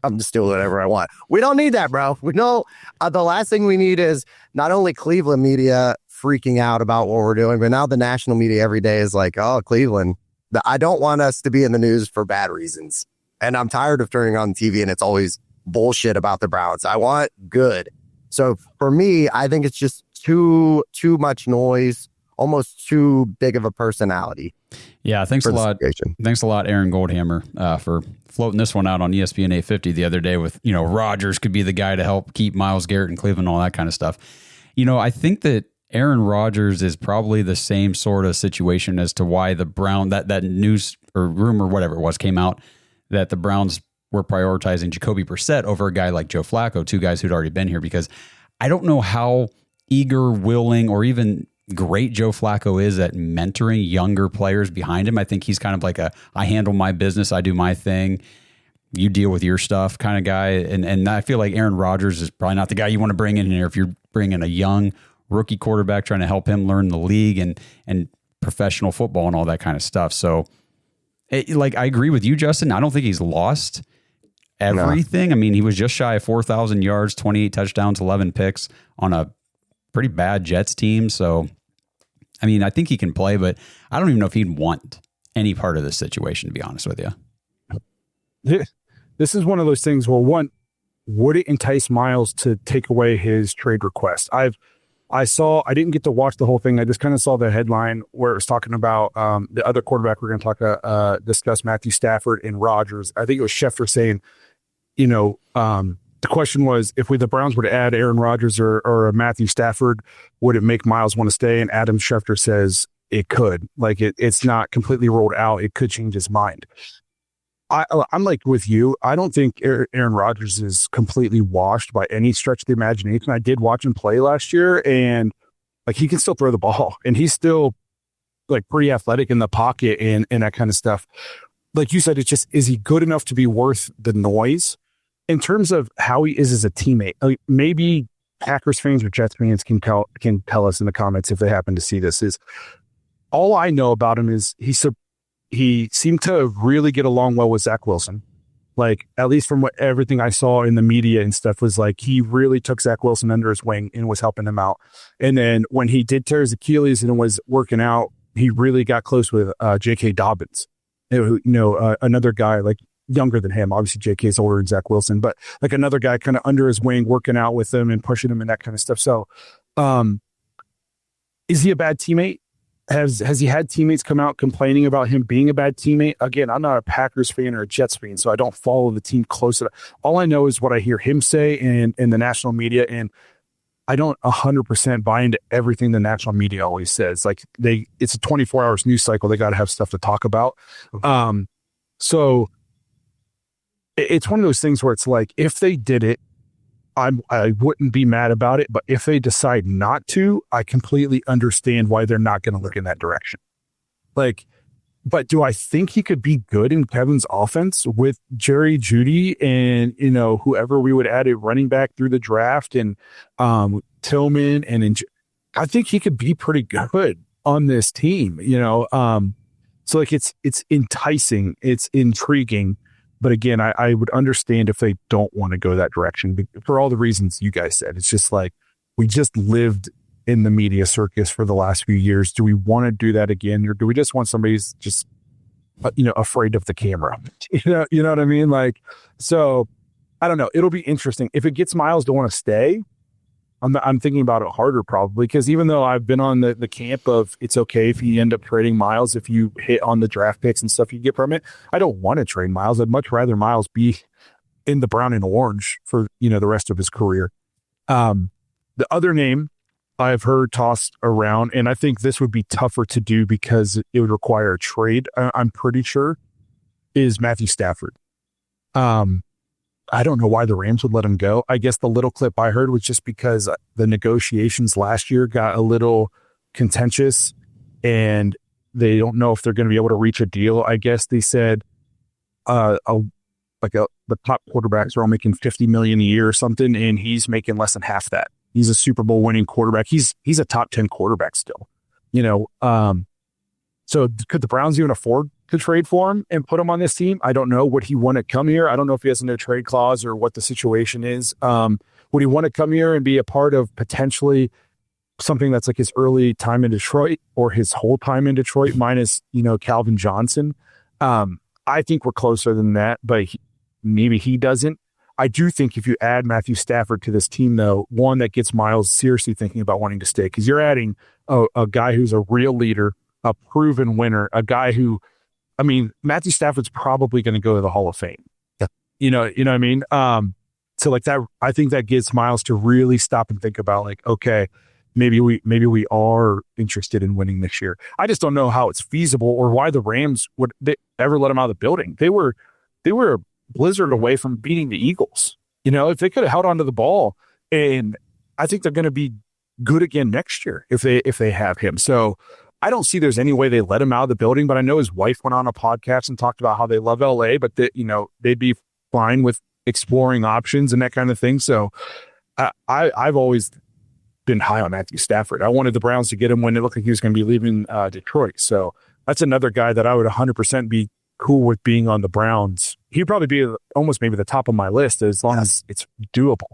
I'm just doing whatever I want. We don't need that, bro. We know the last thing we need is not only Cleveland media freaking out about what we're doing, but now the national media every day is like, oh, Cleveland. I don't want us to be in the news for bad reasons. And I'm tired of turning on TV and it's always bullshit about the Browns. I want good. So for me, I think it's just too much noise, almost too big of a personality. Yeah, thanks a lot. Thanks a lot, Aaron Goldhammer, for floating this one out on ESPN 850 the other day with, Rodgers could be the guy to help keep Myles Garrett in Cleveland, all that kind of stuff. I think that Aaron Rodgers is probably the same sort of situation as to why the Brown, that news or rumor, whatever it was, came out that the Browns were prioritizing Jacoby Brissett over a guy like Joe Flacco, two guys who'd already been here, because I don't know how eager, willing, or even great Joe Flacco is at mentoring younger players behind him. I think he's kind of like I handle my business, I do my thing, you deal with your stuff kind of guy. And I feel like Aaron Rodgers is probably not the guy you want to bring in here if you're bringing a young rookie quarterback trying to help him learn the league and professional football and all that kind of stuff. So I agree with you, Justin. I don't think he's lost everything. No. I mean, he was just shy of 4,000 yards, 28 touchdowns, 11 picks on a pretty bad Jets team. So, I mean, I think he can play, but I don't even know if he'd want any part of this situation, to be honest with you. This is one of those things where, one, would it entice Myles to take away his trade request? I didn't get to watch the whole thing. I just kind of saw the headline where it was talking about the other quarterback we're going to discuss, Matthew Stafford and Rodgers. I think it was Schefter saying, the question was, if the Browns were to add Aaron Rodgers or Matthew Stafford, would it make Myles want to stay? And Adam Schefter says it could. Like it's not completely ruled out. It could change his mind. I'm like with you. I don't think Aaron Rodgers is completely washed by any stretch of the imagination. I did watch him play last year, and like he can still throw the ball, and he's still like pretty athletic in the pocket and that kind of stuff. Like you said, it's just, is he good enough to be worth the noise? In terms of how he is as a teammate, like maybe Packers fans or Jets fans can tell us in the comments if they happen to see this. Is all I know about him is he seemed to really get along well with Zach Wilson. Like, at least from everything I saw in the media and stuff, was like he really took Zach Wilson under his wing and was helping him out. And then when he did tear his Achilles and was working out, he really got close with J.K. Dobbins. Another guy like younger than him. Obviously, J.K. is older than Zach Wilson, but like another guy kind of under his wing, working out with him and pushing him and that kind of stuff. So, is he a bad teammate? Has he had teammates come out complaining about him being a bad teammate? Again, I'm not a Packers fan or a Jets fan, so I don't follow the team close enough. All I know is what I hear him say in the national media, and I don't 100% buy into everything the national media always says. Like it's a 24 hours news cycle. They got to have stuff to talk about. So it's one of those things where it's like, if they did it, I wouldn't be mad about it, but if they decide not to, I completely understand why they're not going to look in that direction. Like, but do I think he could be good in Kevin's offense with Jerry Jeudy and, whoever we would add a running back through the draft and Tillman I think he could be pretty good on this team, so like it's enticing, it's intriguing. But again, I would understand if they don't want to go that direction for all the reasons you guys said. It's just like, we just lived in the media circus for the last few years. Do we want to do that again? Or do we just want somebody who's just, afraid of the camera? You know what I mean? Like, so I don't know. It'll be interesting. If it gets Myles to want to stay, I'm thinking about it harder probably, because even though I've been on the camp of it's okay if you end up trading Myles, if you hit on the draft picks and stuff you get from it, I don't want to trade Myles. I'd much rather Myles be in the brown and orange for the rest of his career. The other name I've heard tossed around, and I think this would be tougher to do because it would require a trade, I'm pretty sure, is Matthew Stafford. I don't know why the Rams would let him go. I guess the little clip I heard was just because the negotiations last year got a little contentious and they don't know if they're going to be able to reach a deal. I guess they said the top quarterbacks are all making $50 million a year or something, and he's making less than half that. He's a Super Bowl winning quarterback. He's a top 10 quarterback still, so could the Browns even afford to trade for him and put him on this team? I don't know. Would he want to come here? I don't know if he has a no trade clause or what the situation is. Would he want to come here and be a part of potentially something that's like his early time in Detroit or his whole time in Detroit minus, Calvin Johnson? I think we're closer than that, but maybe he doesn't. I do think if you add Matthew Stafford to this team, though, one that gets Myles seriously thinking about wanting to stay, because you're adding a guy who's a real leader, a proven winner, a guy who, Matthew Stafford's probably going to go to the Hall of Fame. Yeah. You know what I mean? So like that, I think that gets Myles to really stop and think about like, okay, maybe we are interested in winning this year. I just don't know how it's feasible or why the Rams would ever let him out of the building. They were a blizzard away from beating the Eagles. If they could have held onto the ball, and I think they're going to be good again next year if they have him. So I don't see there's any way they let him out of the building, but I know his wife went on a podcast and talked about how they love LA, but that, they'd be fine with exploring options and that kind of thing. So I've always been high on Matthew Stafford. I wanted the Browns to get him when it looked like he was going to be leaving Detroit. So that's another guy that I would 100% be cool with being on the Browns. He'd probably be almost maybe the top of my list as long as it's doable.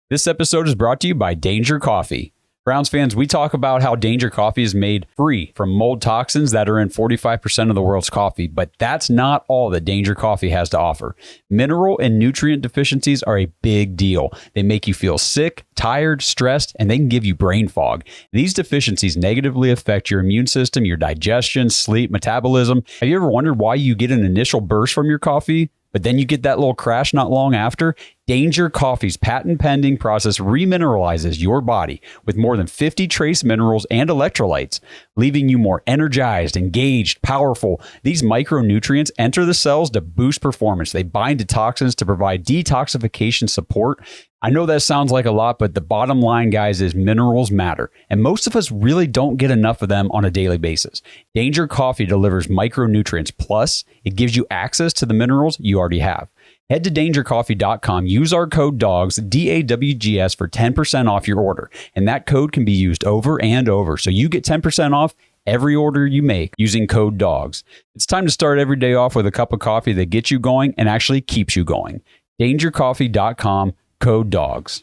This episode is brought to you by Danger Coffee. Browns fans, we talk about how Danger Coffee is made free from mold toxins that are in 45% of the world's coffee, but that's not all that Danger Coffee has to offer. Mineral and nutrient deficiencies are a big deal. They make you feel sick, tired, stressed, and they can give you brain fog. These deficiencies negatively affect your immune system, your digestion, sleep, metabolism. Have you ever wondered why you get an initial burst from your coffee, but then you get that little crash not long after? Danger Coffee's patent-pending process remineralizes your body with more than 50 trace minerals and electrolytes, leaving you more energized, engaged, powerful. These micronutrients enter the cells to boost performance. They bind to toxins to provide detoxification support. I know that sounds like a lot, but the bottom line, guys, is minerals matter, and most of us really don't get enough of them on a daily basis. Danger Coffee delivers micronutrients, plus it gives you access to the minerals you already have. Head to dangercoffee.com, use our code DAWGS, DAWGS, for 10% off your order, and that code can be used over and over, so you get 10% off every order you make using code DAWGS. It's time to start every day off with a cup of coffee that gets you going and actually keeps you going. dangercoffee.com, code DAWGS.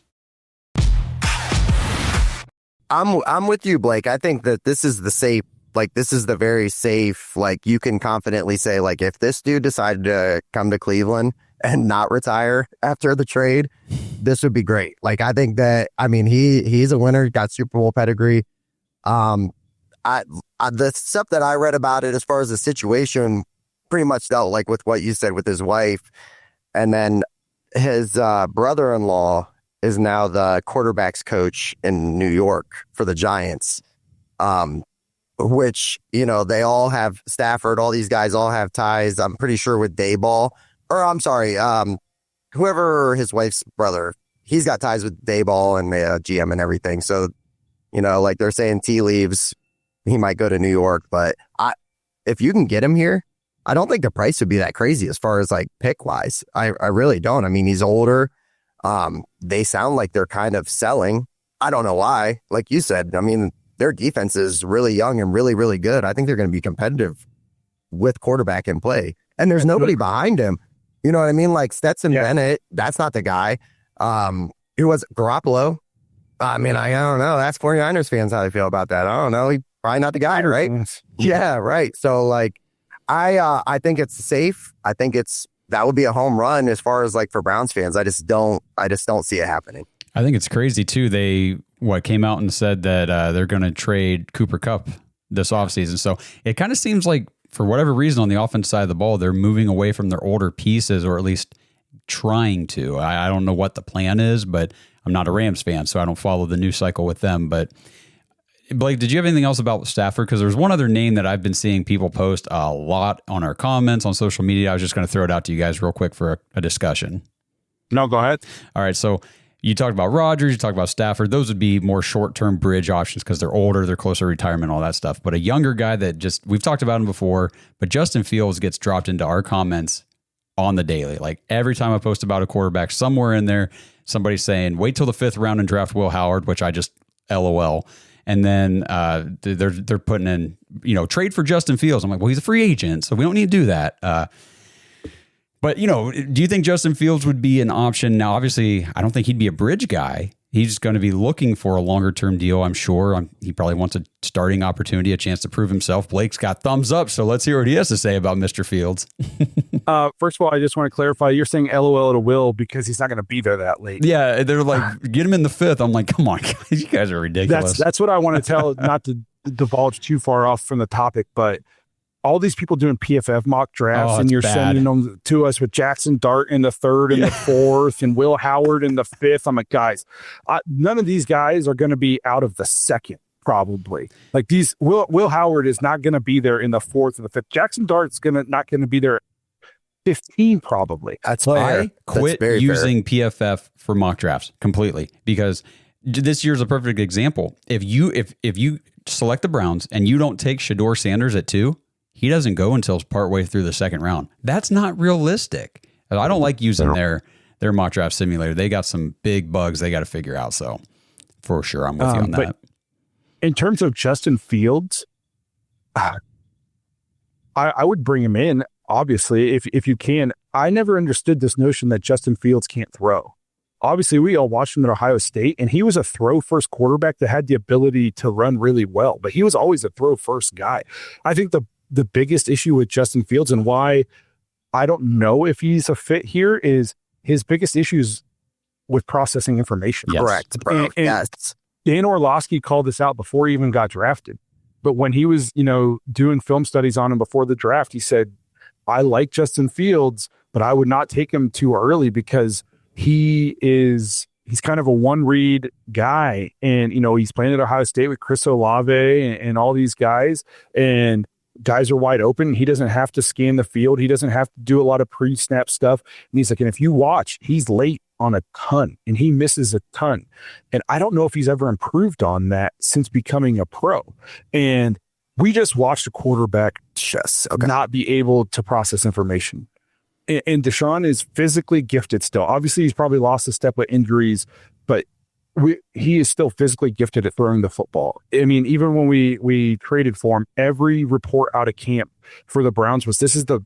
I'm with you, Blake. I think that this is the very safe, you can confidently say, if this dude decided to come to Cleveland and not retire after the trade, this would be great. I think that, he's a winner, got Super Bowl pedigree. The stuff that I read about it as far as the situation pretty much dealt with what you said with his wife. And then his brother-in-law is now the quarterback's coach in New York for the Giants. Which, they all have Stafford, all these guys all have ties, I'm pretty sure, with Dayball. Or I'm sorry, whoever his wife's brother, he's got ties with Dayball and the GM and everything. So, they're saying tea leaves, he might go to New York. But if you can get him here, I don't think the price would be that crazy as far as pick wise. I really don't. He's older. They sound like they're kind of selling. I don't know why. Like you said, their defense is really young and really, really good. I think they're going to be competitive with quarterback in play. And there's nobody behind him. You know what I mean? Stetson Bennett, that's not the guy. Who was Garoppolo? I don't know. Ask 49ers fans how they feel about that. I don't know. He's probably not the guy, right? Yeah, right. So, I think it's safe. I think that would be a home run as far as for Browns fans. I just don't see it happening. I think it's crazy too. They came out and said that they're going to trade Cooper Kupp this offseason. So it kind of seems like, for whatever reason, on the offense side of the ball, they're moving away from their older pieces, or at least trying to. I don't know what the plan is, but I'm not a Rams fan, so I don't follow the news cycle with them. But Blake, did you have anything else about Stafford? Because there's one other name that I've been seeing people post a lot on our comments on social media. I was just going to throw it out to you guys real quick for a discussion. No, go ahead. All right, so you talked about Rodgers, you talked about Stafford. Those would be more short-term bridge options because they're older, they're closer to retirement, all that stuff. But a younger guy that we've talked about him before, but Justin Fields gets dropped into our comments on the daily. Like every time I post about a quarterback, somewhere in there, somebody's saying, wait till the 5th round and draft Will Howard, which I just LOL. And then they're putting in, trade for Justin Fields. I'm like, well, he's a free agent, so we don't need to do that. But, do you think Justin Fields would be an option? Now, obviously, I don't think he'd be a bridge guy. He's going to be looking for a longer-term deal, I'm sure. He probably wants a starting opportunity, a chance to prove himself. Blake's got thumbs up, so let's hear what he has to say about Mr. Fields. First of all, I just want to clarify, you're saying LOL to Will because he's not going to be there that late. Yeah, they're like, get him in the 5th. I'm like, come on, guys, you guys are ridiculous. That's what I want to tell, not to divulge too far off from the topic, but all these people doing PFF mock drafts, and you're sending them to us with Jackson Dart in the 3rd and the 4th and Will Howard in the 5th. I'm like, guys, none of these guys are going to be out of the 2nd, probably. Like Will Howard is not going to be there in the 4th or the 5th. Jackson Dart's not going to be there 15, probably. That's fair. I quit using PFF for mock drafts completely because this year's a perfect example. If you select the Browns and you don't take Shedeur Sanders at 2, he doesn't go until partway through the 2nd round. That's not realistic. I don't like using their mock draft simulator. They got some big bugs they got to figure out. So for sure, I'm with you on that. In terms of Justin Fields, I would bring him in, obviously, if you can. I never understood this notion that Justin Fields can't throw. Obviously, we all watched him at Ohio State, and he was a throw-first quarterback that had the ability to run really well, but he was always a throw-first guy. I think the biggest issue with Justin Fields and why I don't know if he's a fit here is his biggest issues with processing information. Yes. Correct, bro. And Yes. Dan Orlovsky called this out before he even got drafted. But when he was, doing film studies on him before the draft, he said, I like Justin Fields, but I would not take him too early because he's kind of a one-read guy. And, he's playing at Ohio State with Chris Olave and all these guys. And guys are wide open. He doesn't have to scan the field. He doesn't have to do a lot of pre-snap stuff. And he's like, and if you watch, he's late on a ton and he misses a ton. And I don't know if he's ever improved on that since becoming a pro. And we just watched a quarterback not be able to process information. And Deshaun is physically gifted still. Obviously, he's probably lost a step with injuries, but he is still physically gifted at throwing the football. I mean, even when we traded for him, every report out of camp for the Browns was this is the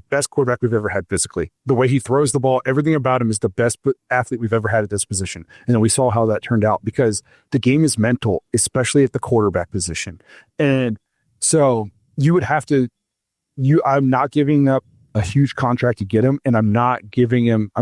best quarterback we've ever had physically. The way he throws the ball, everything about him is the best athlete we've ever had at this position. And then we saw how that turned out because the game is mental, especially at the quarterback position. And so you would have to, I'm not giving up a huge contract to get him, and I'm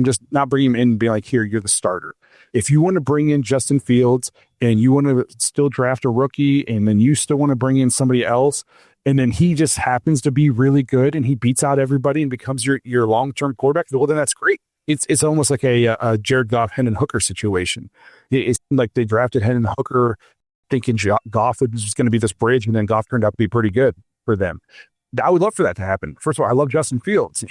just not bringing him in and being like, here, you're the starter. If you want to bring in Justin Fields and you want to still draft a rookie and then you still want to bring in somebody else, and then he just happens to be really good and he beats out everybody and becomes your long-term quarterback, well, then that's great. It's almost like a Jared Goff, Hendon Hooker situation. It's like they drafted Hendon Hooker thinking Goff was just going to be this bridge, and then Goff turned out to be pretty good for them. I would love for that to happen. First of all, I love Justin Fields,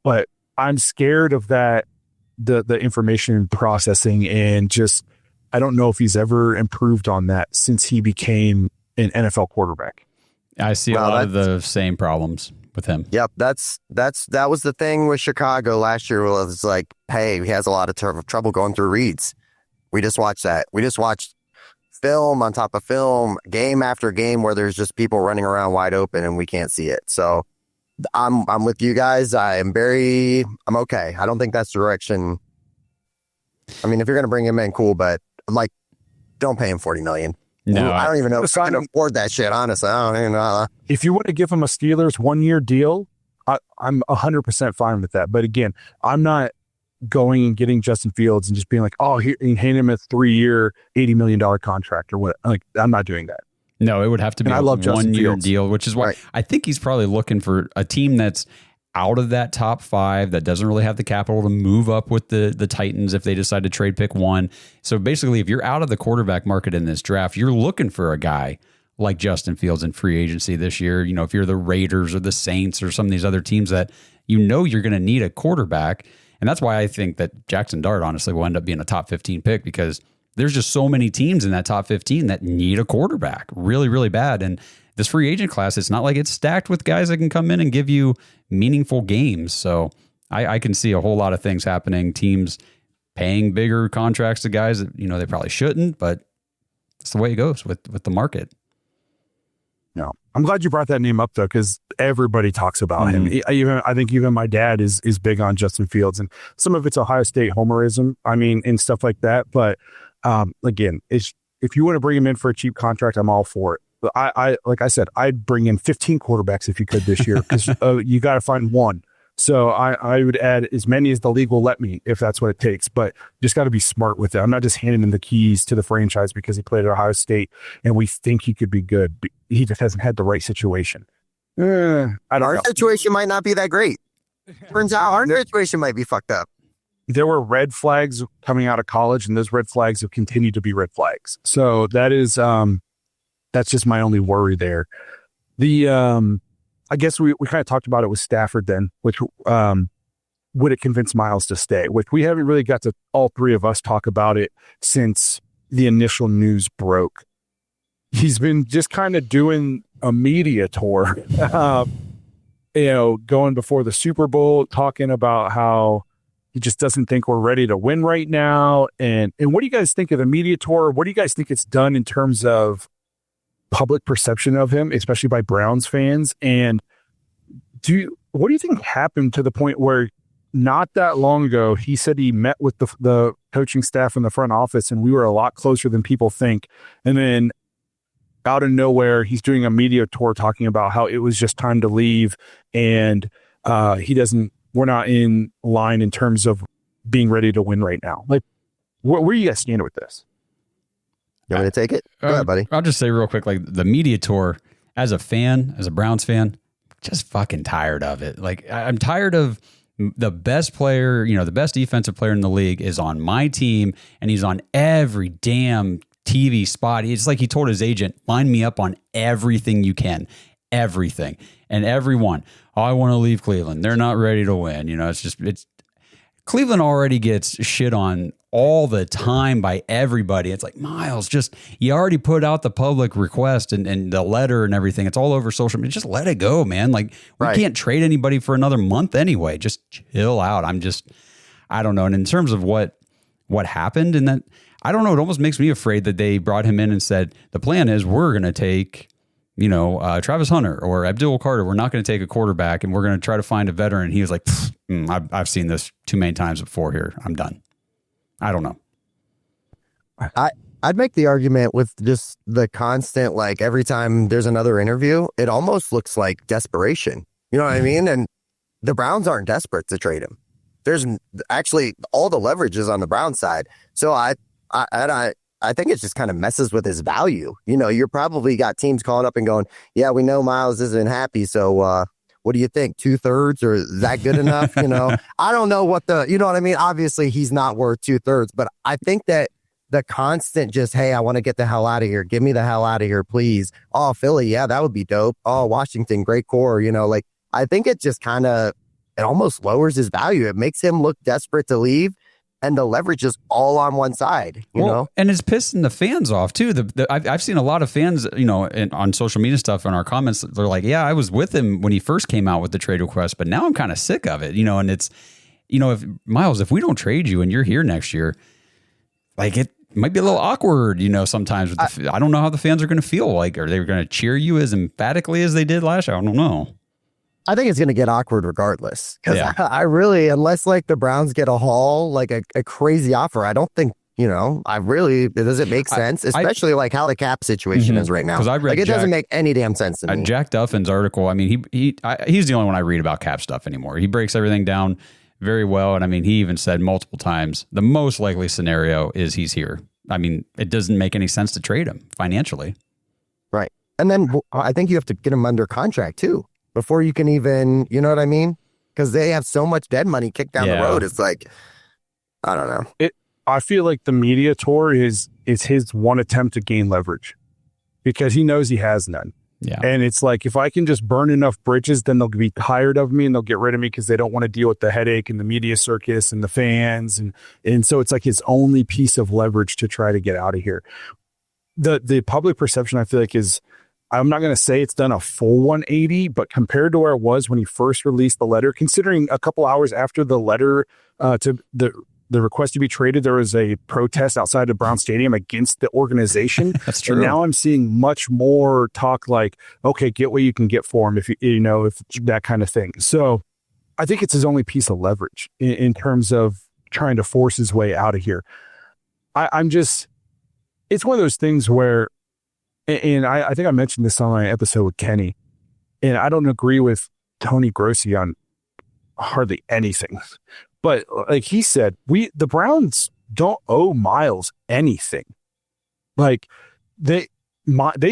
but I'm scared of that, the information processing, and just, I don't know if he's ever improved on that since he became an NFL quarterback. I see a lot of the same problems with him. Yep. That was the thing with Chicago last year. Was like, hey, he has a lot of trouble going through reads. We just watched that. We just watched film on top of film, game after game, where there's just people running around wide open and we can't see it. So I'm with you guys. I'm okay. I don't think that's the direction. I mean, if you're going to bring him in, cool, but I'm like, don't pay him $40 million. No, I don't even know if I can afford that shit, honestly. I don't even know. If you want to give him a Steelers 1-year deal, I'm 100% fine with that. But again, I'm not going and getting Justin Fields and just being like, oh, here, and hand him a 3-year, $80 million contract or what. Like, I'm not doing that. No, it would have to be a 1-year deal, which is why I think he's probably looking for a team that's out of that top 5 that doesn't really have the capital to move up with the Titans if they decide to trade pick 1. So basically, if you're out of the quarterback market in this draft, you're looking for a guy like Justin Fields in free agency this year. You know, if you're the Raiders or the Saints or some of these other teams that you know you're going to need a quarterback. And that's why I think that Jackson Dart honestly will end up being a top 15 pick, because there's just so many teams in that top 15 that need a quarterback really, really bad. And this free agent class, it's not like it's stacked with guys that can come in and give you meaningful games. So I can see a whole lot of things happening. Teams paying bigger contracts to guys that, you know, they probably shouldn't, but it's the way it goes with the market. No, I'm glad you brought that name up though, because everybody talks about him. I think even my dad is big on Justin Fields, and some of it's Ohio State homerism. I mean, and stuff like that. But again, if you want to bring him in for a cheap contract, I'm all for it. But I like I said, I'd bring in 15 quarterbacks if you could this year, because you got to find one. So I would add as many as the league will let me, if that's what it takes. But you just got to be smart with it. I'm not just handing him the keys to the franchise because he played at Ohio State and we think he could be good. He just hasn't had the right situation. Our situation might not be that great. Turns out our situation might be fucked up. There were red flags coming out of college, and those red flags have continued to be red flags. So that is that's just my only worry there. I guess we kind of talked about it with Stafford then, which would it convince Myles to stay, which we haven't really got to all three of us talk about it since the initial news broke. He's been just kind of doing a media tour, going before the Super Bowl, talking about how he just doesn't think we're ready to win right now. And what do you guys think of the media tour? What do you guys think it's done in terms of public perception of him, especially by Browns fans? And what do you think happened to the point where not that long ago he said he met with the coaching staff in the front office and we were a lot closer than people think, and then out of nowhere he's doing a media tour talking about how it was just time to leave, and we're not in line in terms of being ready to win right now. Like, where are you guys standing with this? You want me to take it? Go ahead, buddy. I'll just say real quick, like the media tour, as a Browns fan, just fucking tired of it. Like, I'm tired of the best player, the best defensive player in the league is on my team, and he's on every damn TV spot. It's like he told his agent, line me up on everything you can, everything and everyone. Oh, I want to leave Cleveland. They're not ready to win. It's Cleveland already gets shit on all the time by everybody. It's like, Myles, you already put out the public request and the letter and everything. It's all over social media. Just let it go, man. Like, we can't trade anybody for another month anyway. Just chill out. I don't know. And in terms of what happened, and that, I don't know, it almost makes me afraid that they brought him in and said, the plan is we're going to take, Travis Hunter or Abdul Carter. We're not going to take a quarterback, and we're going to try to find a veteran. And he was like, I've seen this too many times before here. I'm done. I don't know. I'd make the argument with just the constant, like, every time there's another interview, it almost looks like desperation. You know what I mean? And the Browns aren't desperate to trade him. There's actually all the leverage is on the Browns side. So I think it just kind of messes with his value. You're probably got teams calling up and going, yeah, we know Myles isn't happy. So what do you think? 2/3, or is that good enough? I don't know what you know what I mean? Obviously he's not worth 2/3, but I think that the constant just, hey, I want to get the hell out of here. Get me the hell out of here, please. Oh, Philly. Yeah, that would be dope. Oh, Washington, great core. I think it just it almost lowers his value. It makes him look desperate to leave. And the leverage is all on one side, you know? And it's pissing the fans off, too. I've seen a lot of fans, on social media stuff in our comments. They're like, yeah, I was with him when he first came out with the trade request, but now I'm kind of sick of it, and it's, if Myles, if we don't trade you and you're here next year, like, it might be a little awkward, sometimes. I don't know how the fans are going to feel. Like, are they going to cheer you as emphatically as they did last year? I don't know. I think it's going to get awkward regardless. Because I really, unless like the Browns get a haul, like a crazy offer, I don't think, does it make sense? Especially like how the cap situation is right now. Because I read doesn't make any damn sense to me. Jack Duffin's article, I mean, he's the only one I read about cap stuff anymore. He breaks everything down very well. And I mean, he even said multiple times, the most likely scenario is he's here. I mean, it doesn't make any sense to trade him financially. Right. And then I think you have to get him under contract too, before you can even, you know what I mean? because they have so much dead money kicked down the road. It's like, I don't know. I feel like the media tour is his one attempt to gain leverage because he knows he has none. Yeah. And it's like, if I can just burn enough bridges, then they'll be tired of me and they'll get rid of me because they don't want to deal with the headache and the media circus and the fans. And so it's like his only piece of leverage to try to get out of here. The public perception, I feel like, is, I'm not going to say it's done a full 180, but compared to where it was when he first released the letter, considering a couple hours after the letter to the request to be traded, there was a protest outside of Brown Stadium against the organization. That's true. And now I'm seeing much more talk like, okay, get what you can get for him if if that kind of thing. So I think it's his only piece of leverage in terms of trying to force his way out of here. It's one of those things where, and I think I mentioned this on my episode with Kenny, and I don't agree with Tony Grossi on hardly anything. But like he said, the Browns don't owe Myles anything. Like they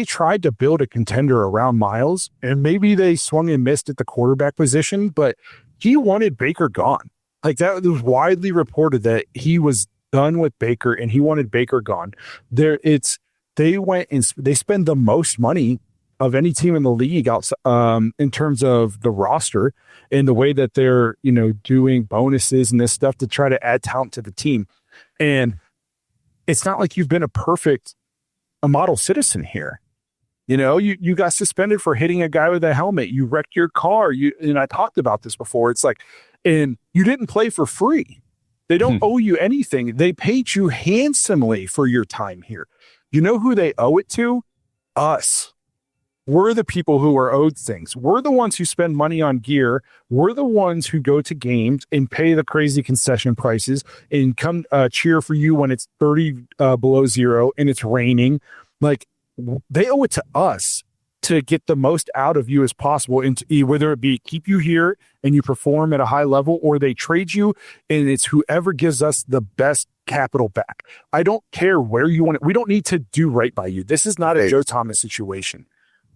tried to build a contender around Myles, and maybe they swung and missed at the quarterback position, but he wanted Baker gone. Like that was widely reported that he was done with Baker and he wanted Baker gone. They went and they spend the most money of any team in the league in terms of the roster and the way that they're, doing bonuses and this stuff to try to add talent to the team. And it's not like you've been a model citizen here. You got suspended for hitting a guy with a helmet. You wrecked your car. And I talked about this before. It's like, and you didn't play for free. They don't owe you anything. They paid you handsomely for your time here. You know who they owe it to? Us. We're the people who are owed things. We're the ones who spend money on gear. We're the ones who go to games and pay the crazy concession prices and come cheer for you when it's 30 below zero and it's raining. Like, they owe it to us to get the most out of you as possible, and whether it be keep you here and you perform at a high level, or they trade you and it's whoever gives us the best capital back. I don't care where you want it. We don't need to do right by you. This is not a Joe Thomas situation.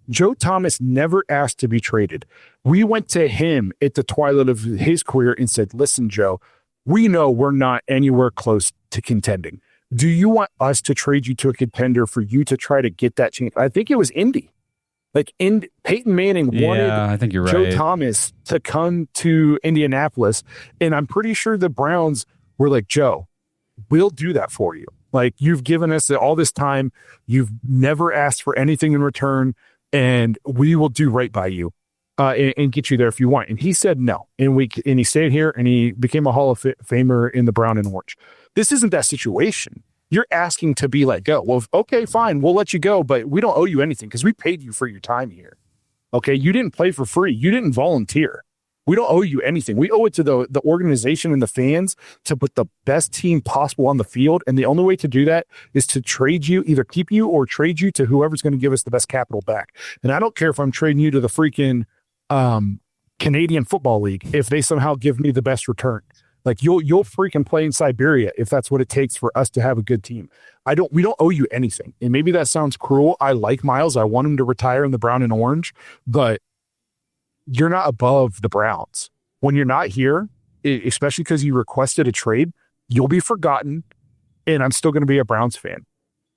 Joe Thomas never asked to be traded. We went to him at the twilight of his career and said, listen, Joe, we know we're not anywhere close to contending. Do you want us to trade you to a contender for you to try to get that chance? I think it was Indy. Peyton Manning wanted I think you're Joe right. Thomas to come to Indianapolis. And I'm pretty sure the Browns were like, Joe, we'll do that for you. Like, you've given us all this time. You've never asked for anything in return. And we will do right by you and get you there if you want. And he said no. And he stayed here and he became a Hall of Famer in the brown and orange. This isn't that situation. You're asking to be let go. Well, okay, fine. We'll let you go, but we don't owe you anything because we paid you for your time here. Okay, you didn't play for free. You didn't volunteer. We don't owe you anything. We owe it to the organization and the fans to put the best team possible on the field. And the only way to do that is to trade you, either keep you or trade you to whoever's going to give us the best capital back. And I don't care if I'm trading you to the freaking Canadian Football League if they somehow give me the best return. Like, you'll freaking play in Siberia if that's what it takes for us to have a good team. We don't owe you anything. And maybe that sounds cruel. I like Myles. I want him to retire in the brown and orange, but you're not above the Browns. When you're not here, especially because you requested a trade, you'll be forgotten, and I'm still going to be a Browns fan.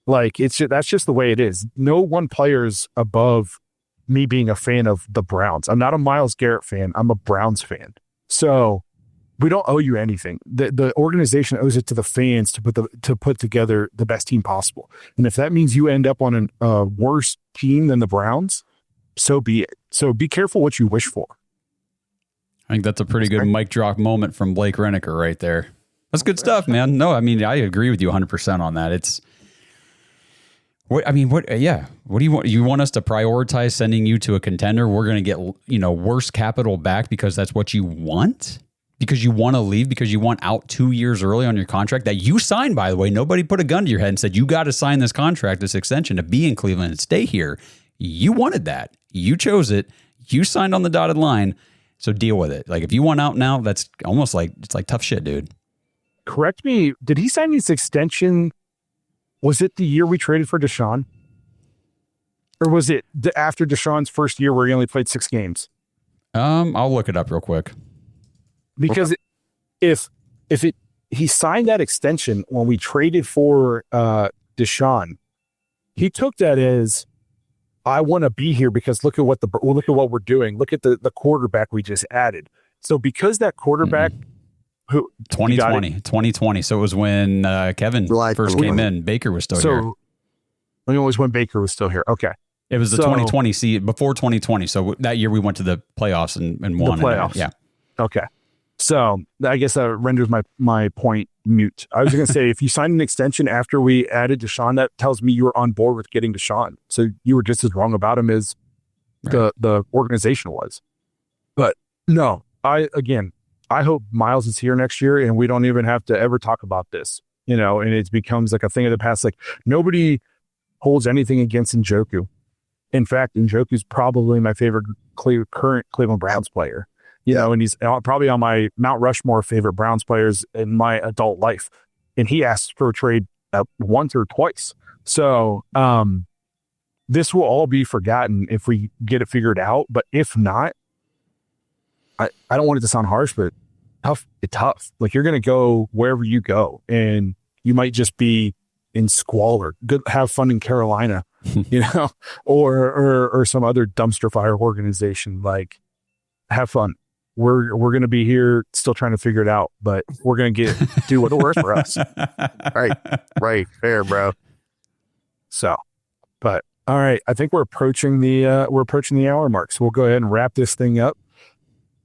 Like, that's just the way it is. No one player's above me being a fan of the Browns. I'm not a Myles Garrett fan. I'm a Browns fan. So we don't owe you anything. The organization owes it to the fans to put together the best team possible. And if that means you end up on a worse team than the Browns, so be it. So be careful what you wish for. I think that's a pretty good mic drop moment from Blake Reneker right there. That's good stuff, man. No, I mean, I agree with you 100% on that. What do you want? You want us to prioritize sending you to a contender? We're going to get, worse capital back because that's what you want? Because you want to leave? Because you want out 2 years early on your contract that you signed, by the way? Nobody put a gun to your head and said, you got to sign this contract, this extension to be in Cleveland and stay here. You wanted that. You chose it. You signed on the dotted line. So deal with it. Like, if you want out now, that's almost like, it's like tough shit, dude. Correct me. Did he sign this extension? Was it the year we traded for Deshaun? Or was it after Deshaun's first year where he only played 6 games? I'll look it up real quick. because if he signed that extension when we traded for Deshaun, he took that as, I want to be here because look at what we're doing. Look at the quarterback we just added. So because that quarterback who 2020. So it was when Kevin first came in. Baker was still here. It was when Baker was still here. Okay. It was the 2020 season before 2020. So that year we went to the playoffs and won. The playoffs. Yeah. Okay. So I guess that renders my point mute. I was going to say, if you signed an extension after we added Deshaun, that tells me you were on board with getting Deshaun. So you were just as wrong about him as the organization was. But no, I hope Myles is here next year and we don't even have to ever talk about this, and it becomes like a thing of the past. Like, nobody holds anything against Njoku. In fact, Njoku's probably my favorite current Cleveland Browns player. And he's probably on my Mount Rushmore favorite Browns players in my adult life. And he asked for a trade once or twice. So this will all be forgotten if we get it figured out. But if not, I don't want it to sound harsh, but tough. Like, you're going to go wherever you go, and you might just be in squalor. Have fun in Carolina, or some other dumpster fire organization. Like, have fun. We're going to be here still trying to figure it out, but we're going to do what works for us. Right. Fair, bro. So, but all right. I think we're approaching the hour mark. So we'll go ahead and wrap this thing up.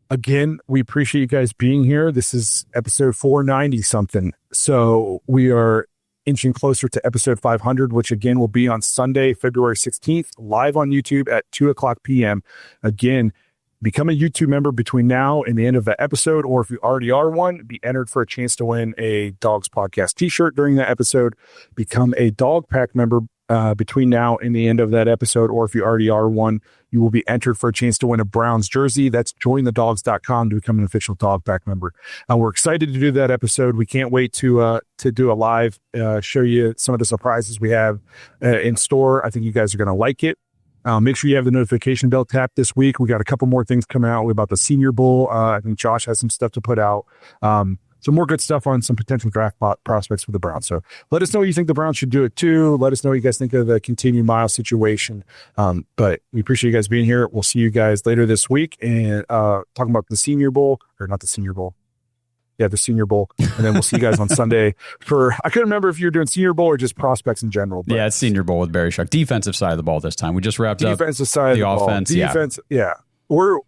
Again, we appreciate you guys being here. This is episode 490 something. So we are inching closer to episode 500, which again will be on Sunday, February 16th, live on YouTube at 2:00 p.m. Again, become a YouTube member between now and the end of the episode, or if you already are one, be entered for a chance to win a Dawgs Podcast t-shirt during that episode. Become a Dog Pack member between now and the end of that episode, or if you already are one, you will be entered for a chance to win a Browns jersey. That's jointhedawgs.com to become an official Dog Pack member. We're excited to do that episode. We can't wait to do a live, show you some of the surprises we have in store. I think you guys are going to like it. Make sure you have the notification bell tapped this week. We got a couple more things coming out about the Senior Bowl. I think Josh has some stuff to put out. Some more good stuff on some potential draft prospects for the Browns. So let us know what you think the Browns should do it too. Let us know what you guys think of the continued Myles situation. But we appreciate you guys being here. We'll see you guys later this week and talking about the Senior Bowl, or not the Senior Bowl. Yeah, the Senior Bowl. And then we'll see you guys on Sunday I couldn't remember if you're doing Senior Bowl or just prospects in general. But it's Senior Bowl with Barry Shuck. Defensive side of the ball this time. We just wrapped up defensive side the of the offense. Ball. Defense, yeah.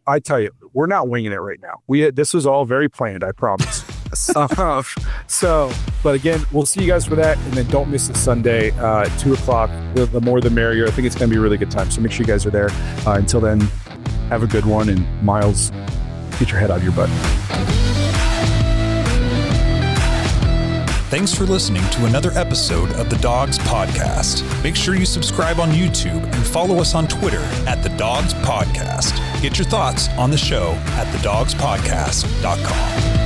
I tell you, we're not winging it right now. This was all very planned, I promise. But again, we'll see you guys for that. And then don't miss it Sunday at 2:00. The more the merrier. I think it's going to be a really good time. So make sure you guys are there. Until then, have a good one. And Myles, get your head out of your butt. Thanks for listening to another episode of the Dawgs Podcast. Make sure you subscribe on YouTube and follow us on Twitter at the Dawgs Podcast. Get your thoughts on the show at thedawgspodcast.com.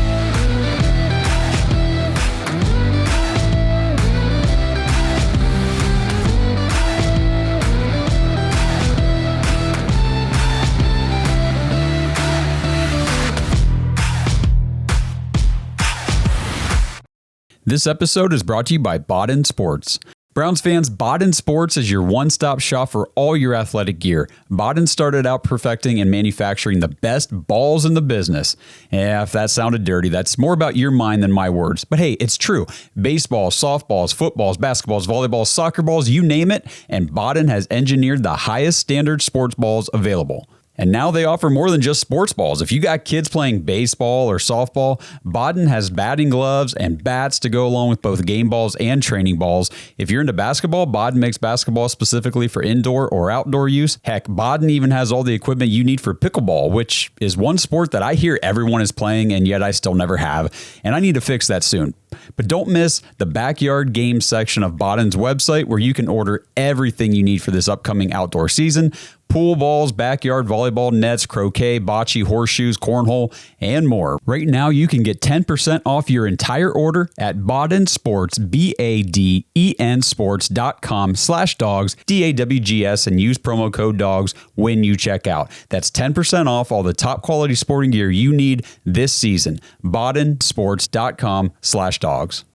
This episode is brought to you by Baden Sports. Browns fans, Baden Sports is your one-stop shop for all your athletic gear. Baden started out perfecting and manufacturing the best balls in the business. Yeah, if that sounded dirty, that's more about your mind than my words. But hey, it's true. Baseballs, softballs, footballs, basketballs, volleyballs, soccer balls, you name it, and Baden has engineered the highest standard sports balls available. And now they offer more than just sports balls. If you got kids playing baseball or softball, Baden has batting gloves and bats to go along with both game balls and training balls. If you're into basketball, Baden makes basketball specifically for indoor or outdoor use. Heck, Baden even has all the equipment you need for pickleball, which is one sport that I hear everyone is playing and yet I still never have. And I need to fix that soon. But don't miss the backyard games section of Baden's website, where you can order everything you need for this upcoming outdoor season. Pool balls, backyard volleyball nets, croquet, bocce, horseshoes, cornhole, and more. Right now, you can get 10% off your entire order at Baden Sports, BADEN sports.com/dogs, DAWGS, and use promo code DOGS when you check out. That's 10% off all the top quality sporting gear you need this season. BadenSports.com/dogs.